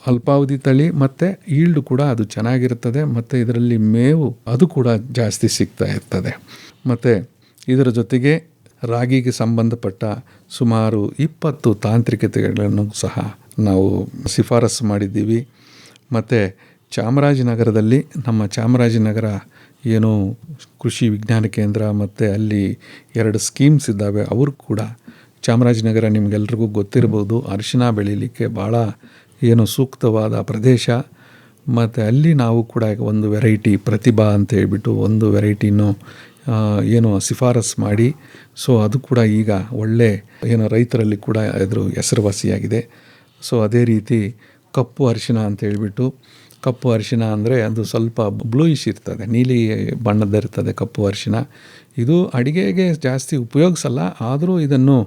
ಅಲ್ಪಾವಧಿ ತಳಿ ಮತ್ತು ಈಲ್ಡ್ ಕೂಡ ಅದು ಚೆನ್ನಾಗಿರ್ತದೆ. ಮತ್ತು ಇದರಲ್ಲಿ ಮೇವು ಅದು ಕೂಡ ಜಾಸ್ತಿ ಸಿಗ್ತಾ ಇರ್ತದೆ. ಮತ್ತು ಇದರ ಜೊತೆಗೆ ರಾಗಿಗೆ ಸಂಬಂಧಪಟ್ಟ ಸುಮಾರು 20 ತಾಂತ್ರಿಕತೆಗಳನ್ನು ಸಹ ನಾವು ಶಿಫಾರಸು ಮಾಡಿದ್ದೀವಿ. ಮತ್ತು ಚಾಮರಾಜನಗರದಲ್ಲಿ ನಮ್ಮ ಚಾಮರಾಜನಗರ ಕೃಷಿ ವಿಜ್ಞಾನ ಕೇಂದ್ರ ಮತ್ತು ಅಲ್ಲಿ 2 ಸ್ಕೀಮ್ಸ್ ಇದ್ದಾವೆ. ಅವರು ಕೂಡ ಚಾಮರಾಜನಗರ ನಿಮಗೆಲ್ರಿಗೂ ಗೊತ್ತಿರ್ಬೋದು, ಅರಿಶಿನ ಬೆಳೀಲಿಕ್ಕೆ ಭಾಳ ಸೂಕ್ತವಾದ ಪ್ರದೇಶ. ಮತ್ತು ಅಲ್ಲಿ ನಾವು ಕೂಡ ಒಂದು ವೆರೈಟಿ ಪ್ರತಿಭಾ ಅಂತ ಹೇಳ್ಬಿಟ್ಟು ಒಂದು ವೆರೈಟಿನೂ ಶಿಫಾರಸು ಮಾಡಿ ಅದು ಕೂಡ ಈಗ ಒಳ್ಳೆ ರೈತರಲ್ಲಿ ಕೂಡ ಅದ್ರ ಹೆಸರುವಾಸಿಯಾಗಿದೆ. ಅದೇ ರೀತಿ ಕಪ್ಪು ಅರಿಶಿನ ಅಂತ ಹೇಳ್ಬಿಟ್ಟು, ಕಪ್ಪು ಅರಿಶಿನ ಅಂದರೆ ಅದು ಸ್ವಲ್ಪ ಬ್ಲೂಯಿಶ್ ಇರ್ತದೆ, ನೀಲಿ ಬಣ್ಣದಿರ್ತದೆ ಕಪ್ಪು ಅರಿಶಿನ. ಇದು ಅಡುಗೆಗೆ ಜಾಸ್ತಿ ಉಪಯೋಗಿಸಲ್ಲ, ಆದರೂ ಇದನ್ನು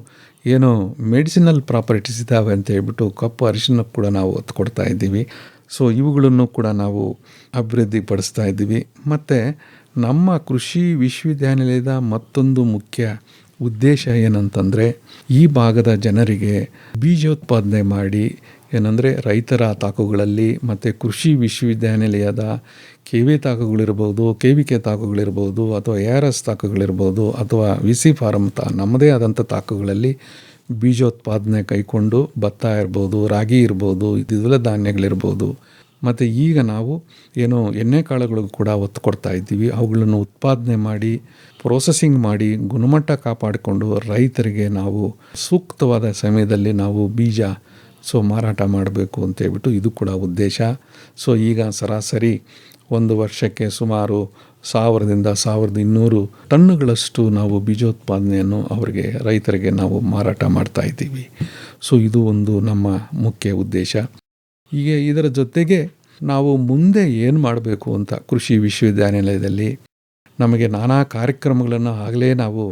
ಮೆಡಿಸಿನಲ್ ಪ್ರಾಪರ್ಟೀಸ್ ಇದ್ದಾವೆ ಅಂತ ಹೇಳ್ಬಿಟ್ಟು ಕಪ್ಪು ಅರಿಶಿನ ಕೂಡ ನಾವು ಒತ್ತು ಕೊಡ್ತಾ ಇದ್ದೀವಿ. ಸೊ ಇವುಗಳನ್ನು ಕೂಡ ನಾವು ಅಭಿವೃದ್ಧಿಪಡಿಸ್ತಾ ಇದ್ದೀವಿ. ಮತ್ತು ನಮ್ಮ ಕೃಷಿ ವಿಶ್ವವಿದ್ಯಾನಿಲಯದ ಮತ್ತೊಂದು ಮುಖ್ಯ ಉದ್ದೇಶ ಏನಂತಂದರೆ, ಈ ಭಾಗದ ಜನರಿಗೆ ಬೀಜೋತ್ಪಾದನೆ ಮಾಡಿ ಏನಂದರೆ ರೈತರ ತಾಕುಗಳಲ್ಲಿ ಮತ್ತು ಕೃಷಿ ವಿಶ್ವವಿದ್ಯಾನಿಲಯದ KV ತಾಕುಗಳಿರ್ಬೋದು, KVK ತಾಕುಗಳಿರ್ಬೋದು, ಅಥವಾ ARS ತಾಕುಗಳಿರ್ಬೋದು, ಅಥವಾ VC ಫಾರಮ್ ನಮ್ಮದೇ ಆದಂಥ ತಾಕುಗಳಲ್ಲಿ ಬೀಜೋತ್ಪಾದನೆ ಕೈಕೊಂಡು ಭತ್ತ ಇರ್ಬೋದು, ರಾಗಿ ಇರ್ಬೋದು, ದ್ವಿದಳ ಧಾನ್ಯಗಳಿರ್ಬೋದು, ಮತ್ತು ಈಗ ನಾವು ಏನು ಎಣ್ಣೆ ಕಾಳುಗಳಿಗೂ ಕೂಡ ಒತ್ತು ಕೊಡ್ತಾ ಇದ್ದೀವಿ. ಅವುಗಳನ್ನು ಉತ್ಪಾದನೆ ಮಾಡಿ ಪ್ರೊಸೆಸಿಂಗ್ ಮಾಡಿ ಗುಣಮಟ್ಟ ಕಾಪಾಡಿಕೊಂಡು ರೈತರಿಗೆ ನಾವು ಸೂಕ್ತವಾದ ಸಮಯದಲ್ಲಿ ನಾವು ಬೀಜ ಮಾರಾಟ ಮಾಡಬೇಕು ಅಂತೇಳ್ಬಿಟ್ಟು ಇದು ಕೂಡ ಉದ್ದೇಶ. ಈಗ ಸರಾಸರಿ ಒಂದು ವರ್ಷಕ್ಕೆ ಸುಮಾರು 1000ದಿಂದ 1200 ಟನ್ನುಗಳಷ್ಟು ನಾವು ಬೀಜೋತ್ಪಾದನೆಯನ್ನು ಅವರಿಗೆ ರೈತರಿಗೆ ನಾವು ಮಾರಾಟ ಮಾಡ್ತಾ ಇದ್ದೀವಿ. ಇದು ಒಂದು ನಮ್ಮ ಮುಖ್ಯ ಉದ್ದೇಶ. ಈಗ ಇದರ ಜೊತೆಗೆ ನಾವು ಮುಂದೆ ಏನು ಮಾಡಬೇಕು ಅಂತ ಕೃಷಿ ವಿಶ್ವವಿದ್ಯಾನಿಲಯದಲ್ಲಿ ನಮಗೆ ನಾನಾ ಕಾರ್ಯಕ್ರಮಗಳನ್ನು ಆಗಲೇ ನಾವು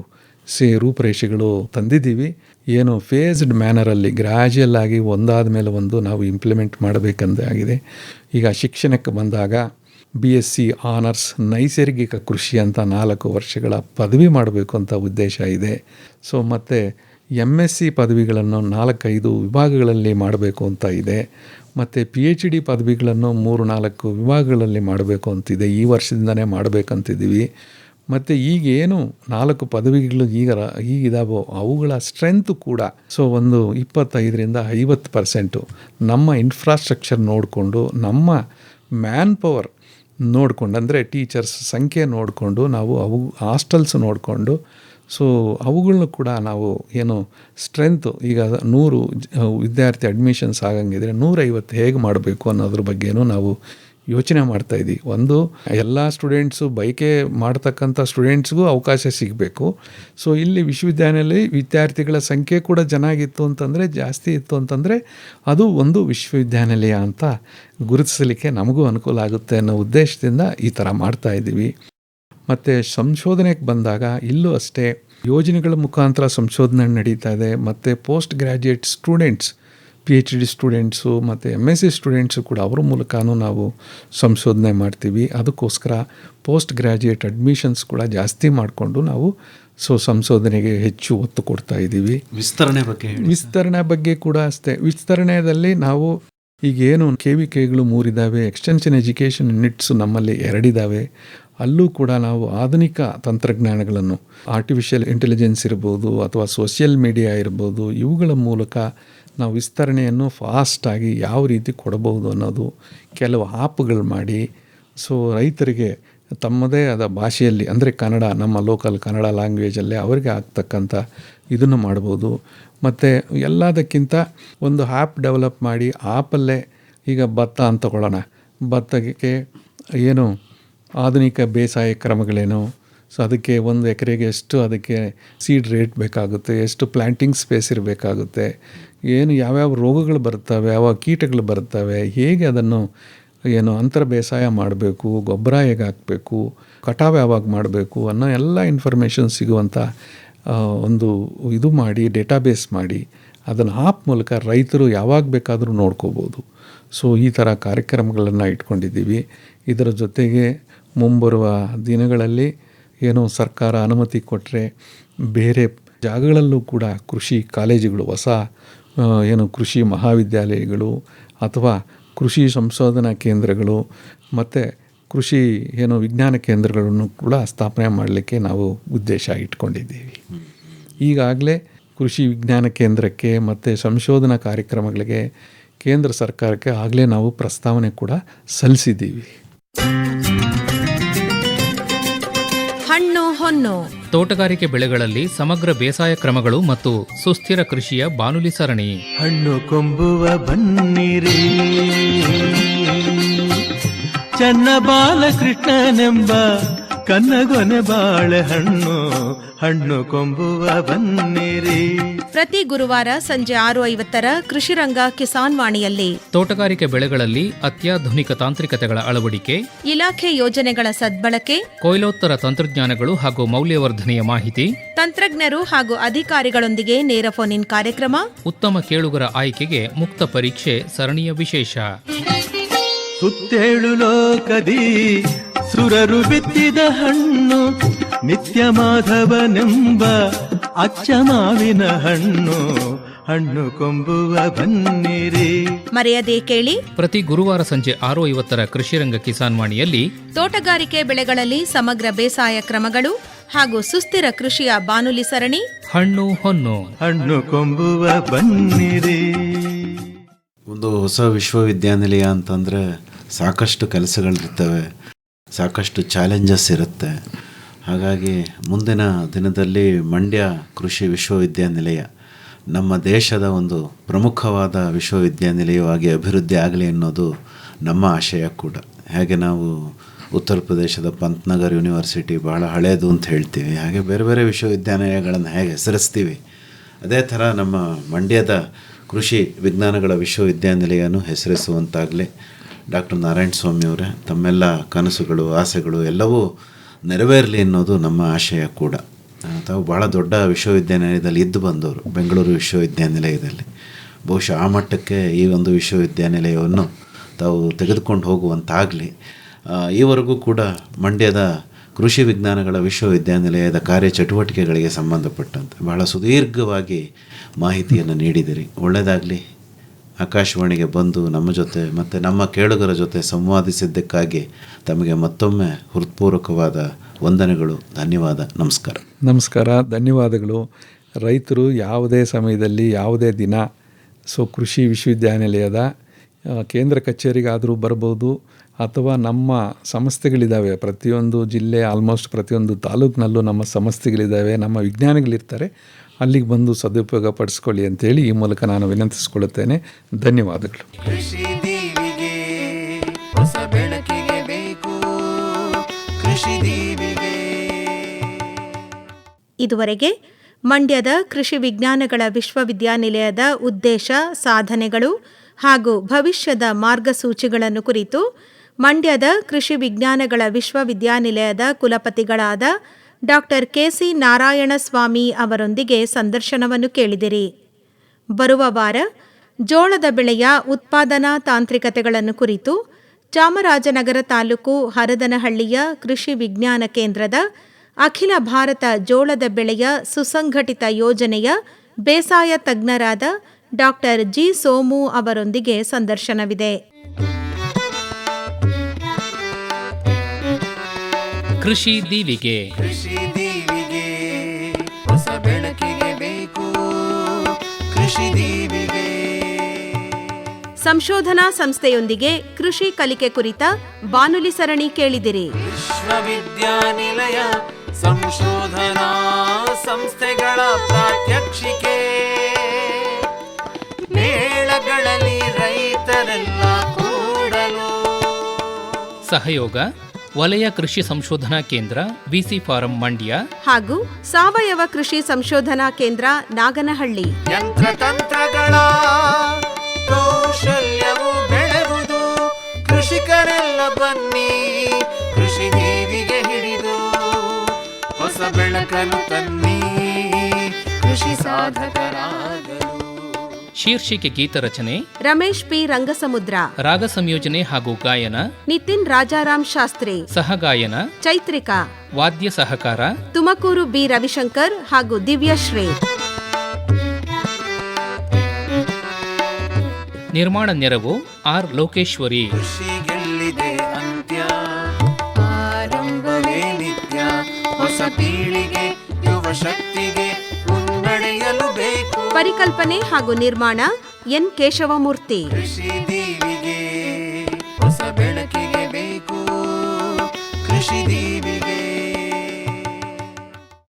ರೂಪರೇಷೆಗಳು ತಂದಿದ್ದೀವಿ. ಏನು ಫೇಸ್ಡ್ ಮ್ಯಾನರಲ್ಲಿ ಗ್ರ್ಯಾಜುಯಲ್ ಆಗಿ ಒಂದಾದ ಮೇಲೆ ಒಂದು ನಾವು ಇಂಪ್ಲಿಮೆಂಟ್ ಮಾಡಬೇಕಂದಾಗಿದೆ. ಈಗ ಶಿಕ್ಷಣಕ್ಕೆ ಬಂದಾಗ BSc ಆನರ್ಸ್ ನೈಸರ್ಗಿಕ ಕೃಷಿ ಅಂತ 4 ವರ್ಷಗಳ ಪದವಿ ಮಾಡಬೇಕು ಅಂತ ಉದ್ದೇಶ ಇದೆ. ಮತ್ತು MSc ಪದವಿಗಳನ್ನು 4-5 ವಿಭಾಗಗಳಲ್ಲಿ ಮಾಡಬೇಕು ಅಂತ ಇದೆ. ಮತ್ತು PhD ಪದವಿಗಳನ್ನು 3-4 ವಿಭಾಗಗಳಲ್ಲಿ ಮಾಡಬೇಕು ಅಂತಿದೆ. ಈ ವರ್ಷದಿಂದನೇ ಮಾಡಬೇಕಂತಿದ್ದೀವಿ. ಮತ್ತು ಈಗೇನು 4 ಪದವಿಗಳು ಈಗಿದಾವೋ ಅವುಗಳ ಸ್ಟ್ರೆಂತು ಕೂಡ ಒಂದು 25-50% ನಮ್ಮ ಇನ್ಫ್ರಾಸ್ಟ್ರಕ್ಚರ್ ನೋಡಿಕೊಂಡು, ನಮ್ಮ ಮ್ಯಾನ್ ಪವರ್ ನೋಡಿಕೊಂಡು, ಅಂದರೆ ಟೀಚರ್ಸ್ ಸಂಖ್ಯೆ ನೋಡಿಕೊಂಡು, ನಾವು ಹಾಸ್ಟೆಲ್ಸ್ ನೋಡಿಕೊಂಡು, ಅವುಗಳನ್ನೂ ಕೂಡ ನಾವು ಏನು ಸ್ಟ್ರೆಂತು ಈಗ 100 ವಿದ್ಯಾರ್ಥಿ ಅಡ್ಮಿಷನ್ಸ್ ಆಗಂಗಿದ್ರೆ 150 ಹೇಗೆ ಮಾಡಬೇಕು ಅನ್ನೋದ್ರ ಬಗ್ಗೆನೂ ನಾವು ಯೋಚನೆ ಮಾಡ್ತಾಯಿದ್ದೀವಿ. ಒಂದು ಎಲ್ಲ ಸ್ಟೂಡೆಂಟ್ಸು ಬೈಕೆ ಮಾಡ್ತಕ್ಕಂಥ ಸ್ಟೂಡೆಂಟ್ಸ್ಗೂ ಅವಕಾಶ ಸಿಗಬೇಕು. ಇಲ್ಲಿ ವಿಶ್ವವಿದ್ಯಾನಿಲಯ ವಿದ್ಯಾರ್ಥಿಗಳ ಸಂಖ್ಯೆ ಕೂಡ ಚೆನ್ನಾಗಿತ್ತು ಅಂತಂದರೆ, ಜಾಸ್ತಿ ಇತ್ತು ಅಂತಂದರೆ ಅದು ಒಂದು ವಿಶ್ವವಿದ್ಯಾನಿಲಯ ಅಂತ ಗುರುತಿಸಲಿಕ್ಕೆ ನಮಗೂ ಅನುಕೂಲ ಆಗುತ್ತೆ ಅನ್ನೋ ಉದ್ದೇಶದಿಂದ ಈ ಥರ ಮಾಡ್ತಾಯಿದ್ದೀವಿ. ಮತ್ತು ಸಂಶೋಧನೆಗೆ ಬಂದಾಗ ಇಲ್ಲೂ ಅಷ್ಟೇ ಯೋಜನೆಗಳ ಮುಖಾಂತರ ಸಂಶೋಧನೆ ನಡೀತಾ ಇದೆ. ಮತ್ತು post graduate students, PhD students ಮತ್ತು MSc ಸ್ಟೂಡೆಂಟ್ಸು ಕೂಡ ಅವರ ಮೂಲಕನೂ ನಾವು ಸಂಶೋಧನೆ ಮಾಡ್ತೀವಿ. ಅದಕ್ಕೋಸ್ಕರ ಪೋಸ್ಟ್ ಗ್ರ್ಯಾಜುಯೇಟ್ ಅಡ್ಮಿಷನ್ಸ್ ಕೂಡ ಜಾಸ್ತಿ ಮಾಡಿಕೊಂಡು ನಾವು ಸಂಶೋಧನೆಗೆ ಹೆಚ್ಚು ಒತ್ತು ಕೊಡ್ತಾ ಇದ್ದೀವಿ. ವಿಸ್ತರಣೆ ಬಗ್ಗೆ ಕೂಡ ಅಷ್ಟೇ. ವಿಸ್ತರಣೆಯಲ್ಲಿ ನಾವು ಈಗೇನು KVKಗಳು 3 ಇದ್ದಾವೆ, ಎಕ್ಸ್ಟೆನ್ಷನ್ ಎಜುಕೇಷನ್ ಯೂನಿಟ್ಸು ನಮ್ಮಲ್ಲಿ 2 ಇದ್ದಾವೆ. ಅಲ್ಲೂ ಕೂಡ ನಾವು ಆಧುನಿಕ ತಂತ್ರಜ್ಞಾನಗಳನ್ನು, ಆರ್ಟಿಫಿಷಿಯಲ್ ಇಂಟೆಲಿಜೆನ್ಸ್ ಇರ್ಬೋದು ಅಥವಾ ಸೋಷಿಯಲ್ ಮೀಡಿಯಾ ಇರ್ಬೋದು, ಇವುಗಳ ಮೂಲಕ ನಾವು ವಿಸ್ತರಣೆಯನ್ನು ಫಾಸ್ಟಾಗಿ ಯಾವ ರೀತಿ ಕೊಡಬಹುದು ಅನ್ನೋದು ಕೆಲವು ಆ್ಯಪ್ಗಳು ಮಾಡಿ ರೈತರಿಗೆ ತಮ್ಮದೇ ಆದ ಭಾಷೆಯಲ್ಲಿ, ಅಂದರೆ ಕನ್ನಡ, ನಮ್ಮ ಲೋಕಲ್ ಕನ್ನಡ ಲ್ಯಾಂಗ್ವೇಜಲ್ಲೇ ಅವರಿಗೆ ಆಗ್ತಕ್ಕಂಥ ಇದನ್ನು ಮಾಡ್ಬೋದು. ಮತ್ತು ಎಲ್ಲದಕ್ಕಿಂತ ಒಂದು ಆ್ಯಪ್ ಡೆವಲಪ್ ಮಾಡಿ ಆ್ಯಪಲ್ಲೇ ಈಗ ಭತ್ತ ಅಂತ ತಗೊಳ್ಳೋಣ, ಭತ್ತಕ್ಕೆ ಏನು ಆಧುನಿಕ ಬೇಸಾಯ ಕ್ರಮಗಳೇನು, ಅದಕ್ಕೆ 1 ಎಕರೆಗೆ ಎಷ್ಟು ಅದಕ್ಕೆ ಸೀಡ್ ರೇಟ್ ಬೇಕಾಗುತ್ತೆ, ಎಷ್ಟು ಪ್ಲ್ಯಾಂಟಿಂಗ್ ಸ್ಪೇಸ್ ಇರಬೇಕಾಗುತ್ತೆ, ಏನು ಯಾವ್ಯಾವ ರೋಗಗಳು ಬರ್ತವೆ, ಯಾವ ಕೀಟಗಳು ಬರ್ತವೆ, ಹೇಗೆ ಅದನ್ನು ಏನು ಅಂತರ ಬೇಸಾಯ ಮಾಡಬೇಕು, ಗೊಬ್ಬರ ಹೇಗೆ ಹಾಕಬೇಕು, ಕಟಾವು ಯಾವಾಗ ಮಾಡಬೇಕು ಅನ್ನೋ ಎಲ್ಲ ಇನ್ಫಾರ್ಮೇಷನ್ ಸಿಗುವಂಥ ಒಂದು ಇದು ಮಾಡಿ, ಡೇಟಾಬೇಸ್ ಮಾಡಿ ಅದನ್ನು ಆ್ಯಪ್ ಮೂಲಕ ರೈತರು ಯಾವಾಗ ಬೇಕಾದರೂ ನೋಡ್ಕೋಬೋದು. ಈ ಥರ ಕಾರ್ಯಕ್ರಮಗಳನ್ನು ಇಟ್ಕೊಂಡಿದ್ದೀವಿ. ಇದರ ಜೊತೆಗೆ ಮುಂಬರುವ ದಿನಗಳಲ್ಲಿ ಏನೋ ಸರ್ಕಾರ ಅನುಮತಿ ಕೊಟ್ಟರೆ ಬೇರೆ ಜಾಗಗಳಲ್ಲೂ ಕೂಡ ಕೃಷಿ ಕಾಲೇಜುಗಳು, ಹೊಸ ಏನು ಕೃಷಿ ಮಹಾವಿದ್ಯಾಲಯಗಳು ಅಥವಾ ಕೃಷಿ ಸಂಶೋಧನಾ ಕೇಂದ್ರಗಳು ಮತ್ತು ಕೃಷಿ ಏನು ವಿಜ್ಞಾನ ಕೇಂದ್ರಗಳನ್ನು ಕೂಡ ಸ್ಥಾಪನೆ ಮಾಡಲಿಕ್ಕೆ ನಾವು ಉದ್ದೇಶ ಇಟ್ಕೊಂಡಿದ್ದೀವಿ. ಈಗಾಗಲೇ ಕೃಷಿ ವಿಜ್ಞಾನ ಕೇಂದ್ರಕ್ಕೆ ಮತ್ತು ಸಂಶೋಧನಾ ಕಾರ್ಯಕ್ರಮಗಳಿಗೆ ಕೇಂದ್ರ ಸರ್ಕಾರಕ್ಕೆ ಆಗಲೇ ನಾವು ಪ್ರಸ್ತಾವನೆ ಕೂಡ ಸಲ್ಲಿಸಿದ್ದೀವಿ. ಹಣ್ಣು ಹೊನ್ನು ತೋಟಗಾರಿಕೆ ಬೆಳೆಗಳಲ್ಲಿ ಸಮಗ್ರ ಬೇಸಾಯ ಕ್ರಮಗಳು ಮತ್ತು ಸುಸ್ಥಿರ ಕೃಷಿಯ ಬಾನುಲಿ ಸರಣಿ. ಹಣ್ಣು ಕೊಂಬುವ ಬನ್ನಿರಿ, ಚನ್ನ ಬಾಲಕೃಷ್ಣನೆಂಬ ಕನ್ನಗೊನೆ ಬಾಳೆಹಣ್ಣು, ಹಣ್ಣು ಕೊಂಬುವ ಬನ್ನಿರಿ. ಪ್ರತಿ ಗುರುವಾರ ಸಂಜೆ 6:50 ಕೃಷಿರಂಗ ಕಿಸಾನ್ ವಾಣಿಯಲ್ಲಿ ತೋಟಗಾರಿಕೆ ಬೆಳೆಗಳಲ್ಲಿ ಅತ್ಯಾಧುನಿಕ ತಾಂತ್ರಿಕತೆಗಳ ಅಳವಡಿಕೆ, ಇಲಾಖೆ ಯೋಜನೆಗಳ ಸದ್ಬಳಕೆ, ಕೊಯ್ಲೋತ್ತರ ತಂತ್ರಜ್ಞಾನಗಳು ಹಾಗೂ ಮೌಲ್ಯವರ್ಧನೆಯ ಮಾಹಿತಿ, ತಂತ್ರಜ್ಞರು ಹಾಗೂ ಅಧಿಕಾರಿಗಳೊಂದಿಗೆ ನೇರ ಫೋನ್ ಇನ್ ಕಾರ್ಯಕ್ರಮ, ಉತ್ತಮ ಕೇಳುಗರ ಆಯ್ಕೆಗೆ ಮುಕ್ತ ಪರೀಕ್ಷೆ ಸರಣಿಯ ವಿಶೇಷ. ಸುತ್ತೇಳು ಲೋಕದಿ ಸುರರು ಬಿತ್ತಿದ ಹಣ್ಣು ನಿತ್ಯ ಮಾಧವನೆಂಬ ಅಚ್ಚ ಮಾವಿನ ಹಣ್ಣು ಹಣ್ಣು ಕೊಂಬುವ ಬನ್ನಿರಿ. ಮರೆಯದೇ ಕೇಳಿ ಪ್ರತಿ ಗುರುವಾರ ಸಂಜೆ 6:50 ಕೃಷಿರಂಗ ಕಿಸಾನ್ ವಾಣಿಯಲ್ಲಿ ತೋಟಗಾರಿಕೆ ಬೆಳೆಗಳಲ್ಲಿ ಸಮಗ್ರ ಬೇಸಾಯ ಕ್ರಮಗಳು ಹಾಗೂ ಸುಸ್ಥಿರ ಕೃಷಿಯ ಬಾನುಲಿ ಸರಣಿ ಹಣ್ಣು ಹೊನ್ನು. ಹಣ್ಣು ಕೊಂಬುವ ಬನ್ನಿರಿ. ಒಂದು ಹೊಸ ವಿಶ್ವವಿದ್ಯಾನಿಲಯ ಅಂತಂದರೆ ಸಾಕಷ್ಟು ಕೆಲಸಗಳಿರ್ತವೆ, ಸಾಕಷ್ಟು ಚಾಲೆಂಜಸ್ ಇರುತ್ತೆ. ಹಾಗಾಗಿ ಮುಂದಿನ ದಿನದಲ್ಲಿ ಮಂಡ್ಯ ಕೃಷಿ ವಿಶ್ವವಿದ್ಯಾನಿಲಯ ನಮ್ಮ ದೇಶದ ಒಂದು ಪ್ರಮುಖವಾದ ವಿಶ್ವವಿದ್ಯಾನಿಲಯವಾಗಿ ಅಭಿವೃದ್ಧಿ ಆಗಲಿ ಅನ್ನೋದು ನಮ್ಮ ಆಶಯ ಕೂಡ. ಹೇಗೆ ನಾವು ಉತ್ತರ ಪ್ರದೇಶದ ಪಂತ್ನಗರ್ ಯೂನಿವರ್ಸಿಟಿ ಭಾಳ ಹಳೆಯದು ಅಂತ ಹೇಳ್ತೀವಿ, ಹಾಗೆ ಬೇರೆ ಬೇರೆ ವಿಶ್ವವಿದ್ಯಾನಿಲಯಗಳನ್ನು ಹೇಗೆ ಹೆಸರಿಸ್ತೀವಿ, ಅದೇ ಥರ ನಮ್ಮ ಮಂಡ್ಯದ ಕೃಷಿ ವಿಜ್ಞಾನಗಳ ವಿಶ್ವವಿದ್ಯಾನಿಲಯನೂ ಹೆಸರಿಸುವಂತಾಗಲಿ. ಡಾಕ್ಟರ್ ನಾರಾಯಣ ಸ್ವಾಮಿಯವರೇ, ತಮ್ಮೆಲ್ಲ ಕನಸುಗಳು ಆಸೆಗಳು ಎಲ್ಲವೂ ನೆರವೇರಲಿ ಅನ್ನೋದು ನಮ್ಮ ಆಶಯ ಕೂಡ. ತಾವು ಭಾಳ ದೊಡ್ಡ ವಿಶ್ವವಿದ್ಯಾನಿಲಯದಲ್ಲಿ ಇದ್ದು ಬಂದವರು, ಬೆಂಗಳೂರು ವಿಶ್ವವಿದ್ಯಾನಿಲಯದಲ್ಲಿ. ಬಹುಶಃ ಆ ಮಟ್ಟಕ್ಕೆ ಈ ಒಂದು ವಿಶ್ವವಿದ್ಯಾನಿಲಯವನ್ನು ತಾವು ತೆಗೆದುಕೊಂಡು ಹೋಗುವಂತಾಗಲಿ. ಈವರೆಗೂ ಕೂಡ ಮಂಡ್ಯದ ಕೃಷಿ ವಿಜ್ಞಾನಗಳ ವಿಶ್ವವಿದ್ಯಾನಿಲಯದ ಕಾರ್ಯಚಟುವಟಿಕೆಗಳಿಗೆ ಸಂಬಂಧಪಟ್ಟಂತೆ ಭಾಳ ಸುದೀರ್ಘವಾಗಿ ಮಾಹಿತಿಯನ್ನು ನೀಡಿದಿರಿ. ಒಳ್ಳೆಯದಾಗಲಿ. ಆಕಾಶವಾಣಿಗೆ ಬಂದು ನಮ್ಮ ಜೊತೆ ಮತ್ತು ನಮ್ಮ ಕೇಳುಗರ ಜೊತೆ ಸಂವಾದಿಸಿದ್ದಕ್ಕಾಗಿ ತಮಗೆ ಮತ್ತೊಮ್ಮೆ ಹೃತ್ಪೂರ್ವಕವಾದ ವಂದನೆಗಳು, ಧನ್ಯವಾದ, ನಮಸ್ಕಾರ. ನಮಸ್ಕಾರ, ಧನ್ಯವಾದಗಳು. ರೈತರು ಯಾವುದೇ ಸಮಯದಲ್ಲಿ ಯಾವುದೇ ದಿನ ಕೃಷಿ ವಿಶ್ವವಿದ್ಯಾನಿಲಯದ ಕೇಂದ್ರ ಕಚೇರಿಗಾದರೂ ಬರ್ಬೋದು, ಅಥವಾ ನಮ್ಮ ಸಂಸ್ಥೆಗಳಿದ್ದಾವೆ. ಪ್ರತಿಯೊಂದು ಜಿಲ್ಲೆ, ಆಲ್ಮೋಸ್ಟ್ ಪ್ರತಿಯೊಂದು ತಾಲೂಕಿನಲ್ಲೂ ನಮ್ಮ ಸಂಸ್ಥೆಗಳಿದ್ದಾವೆ, ನಮ್ಮ ವಿಜ್ಞಾನಿಗಳಿರ್ತಾರೆ. ಅಲ್ಲಿಗೆ ಬಂದು ಸದುಪಯೋಗ ಪಡಿಸ್ಕೊಳ್ಳಿ ಅಂತೇಳಿ ಈ ಮೂಲಕ ನಾನು ವಿನಂತಿಸಿಕೊಳ್ಳುತ್ತೇನೆ. ಧನ್ಯವಾದಗಳು. ಕೃಷಿ ದೀವಿಗೆ ಹೊಸ ಬೆಳಕಿಗೆ ಬೇಕು, ಕೃಷಿ ದೀವಿಗೆ. ಇದುವರೆಗೆ ಮಂಡ್ಯದ ಕೃಷಿ ವಿಜ್ಞಾನಗಳ ವಿಶ್ವವಿದ್ಯಾನಿಲಯದ ಉದ್ದೇಶ, ಸಾಧನೆಗಳು ಹಾಗೂ ಭವಿಷ್ಯದ ಮಾರ್ಗಸೂಚಿಗಳನ್ನು ಕುರಿತು ಮಂಡ್ಯದ ಕೃಷಿ ವಿಜ್ಞಾನಗಳ ವಿಶ್ವವಿದ್ಯಾನಿಲಯದ ಕುಲಪತಿಗಳಾದ ಡಾಕ್ಟರ್ ಕೆ.ಸಿ. ನಾರಾಯಣಸ್ವಾಮಿ ಅವರೊಂದಿಗೆ ಸಂದರ್ಶನವನ್ನು ಕೇಳಿದಿರಿ. ಬರುವ ವಾರ ಜೋಳದ ಬೆಳೆಯ ಉತ್ಪಾದನಾ ತಾಂತ್ರಿಕತೆಗಳನ್ನು ಕುರಿತು ಚಾಮರಾಜನಗರ ತಾಲೂಕು ಹರದನಹಳ್ಳಿಯ ಕೃಷಿ ವಿಜ್ಞಾನ ಕೇಂದ್ರದ ಅಖಿಲ ಭಾರತ ಜೋಳದ ಬೆಳೆಯ ಸುಸಂಘಟಿತ ಯೋಜನೆಯ ಬೇಸಾಯ ತಜ್ಞರಾದ ಡಾಕ್ಟರ್ ಜಿ. ಸೋಮು ಅವರೊಂದಿಗೆ ಸಂದರ್ಶನವಿದೆ. ಕೃಷಿ ದೀವಿಗೆ ಕೃಷಿ ದೀವಿಗೆ ಹೊಸ ಬೆಳಕಿಗೆ ಬೇಕು, ಕೃಷಿ ದೀವಿಗೆ. ಸಂಶೋಧನಾ ಸಂಸ್ಥೆಯೊಂದಿಗೆ ಕೃಷಿ ಕಲಿಕೆ ಕುರಿತ ಬಾನುಲಿ ಸರಣಿ ಕೇಳಿದಿರಿ. ವಿಶ್ವವಿದ್ಯಾನಿಲಯ ಸಂಶೋಧನಾ ಸಂಸ್ಥೆಗಳ ಪ್ರಾತ್ಯಕ್ಷಿಕೆ, ಮೇಳಗಳಲ್ಲಿ ರೈತರೆಲ್ಲ ಕೂಡಲು. ಸಹಯೋಗ ವಲಯ ಕೃಷಿ ಸಂಶೋಧನಾ ಕೇಂದ್ರ, ವಿಸಿ ಫಾರಂ ಮಂಡ್ಯ ಹಾಗೂ ಸಾವಯವ ಕೃಷಿ ಸಂಶೋಧನಾ ಕೇಂದ್ರ, ನಾಗನಹಳ್ಳಿ. ಯಂತ್ರತಂತ್ರಗಳ ಕೌಶಲ್ಯವು ಬೆಳೆವುದು, ಕೃಷಿಕರೆಲ್ಲ ಬನ್ನಿ ಕೃಷಿ ದೀವಿಗೆ ಹಿಡಿದು ಹೊಸ ಬೆಳಕನ್ನು ತನ್ನಿ, ಕೃಷಿ ಸಾಧಕರಾಗಲು. ಶೀರ್ಷಿಕೆ ಗೀತರಚನೆ ರಮೇಶ್ ಪಿ. ರಂಗಸಮುದ್ರ. ರಾಗ ಸಂಯೋಜನೆ ಹಾಗೂ ಗಾಯನ ನಿತಿನ್ ರಾಜಾರಾಮ್ ಶಾಸ್ತ್ರಿ. ಸಹಗಾಯನ ಚೈತ್ರಿಕಾ. ವಾದ್ಯ ಸಹಕಾರ ತುಮಕೂರು ಬಿ. ರವಿಶಂಕರ್ ಹಾಗೂ ದಿವ್ಯಶ್ರೀ. ನಿರ್ಮಾಣ ನೆರವು ಆರ್. ಲೋಕೇಶ್ವರಿ. ಕೃಷಿಗೆಲ್ಲಿದೆ ಅಂತ್ಯ, ಆರಂಭವೇ ನಿತ್ಯ, ಹೊಸ ಪೀಳಿಗೆ ಯುವ ಶಕ್ತಿಗೆ ಮುನ್ನಡೆಯಲು ಬೇಕು. ಪರಿಕಲ್ಪನೆ ಹಾಗೂ ನಿರ್ಮಾಣ ಎನ್. ಕೇಶವಮೂರ್ತಿ. ಕೃಷಿ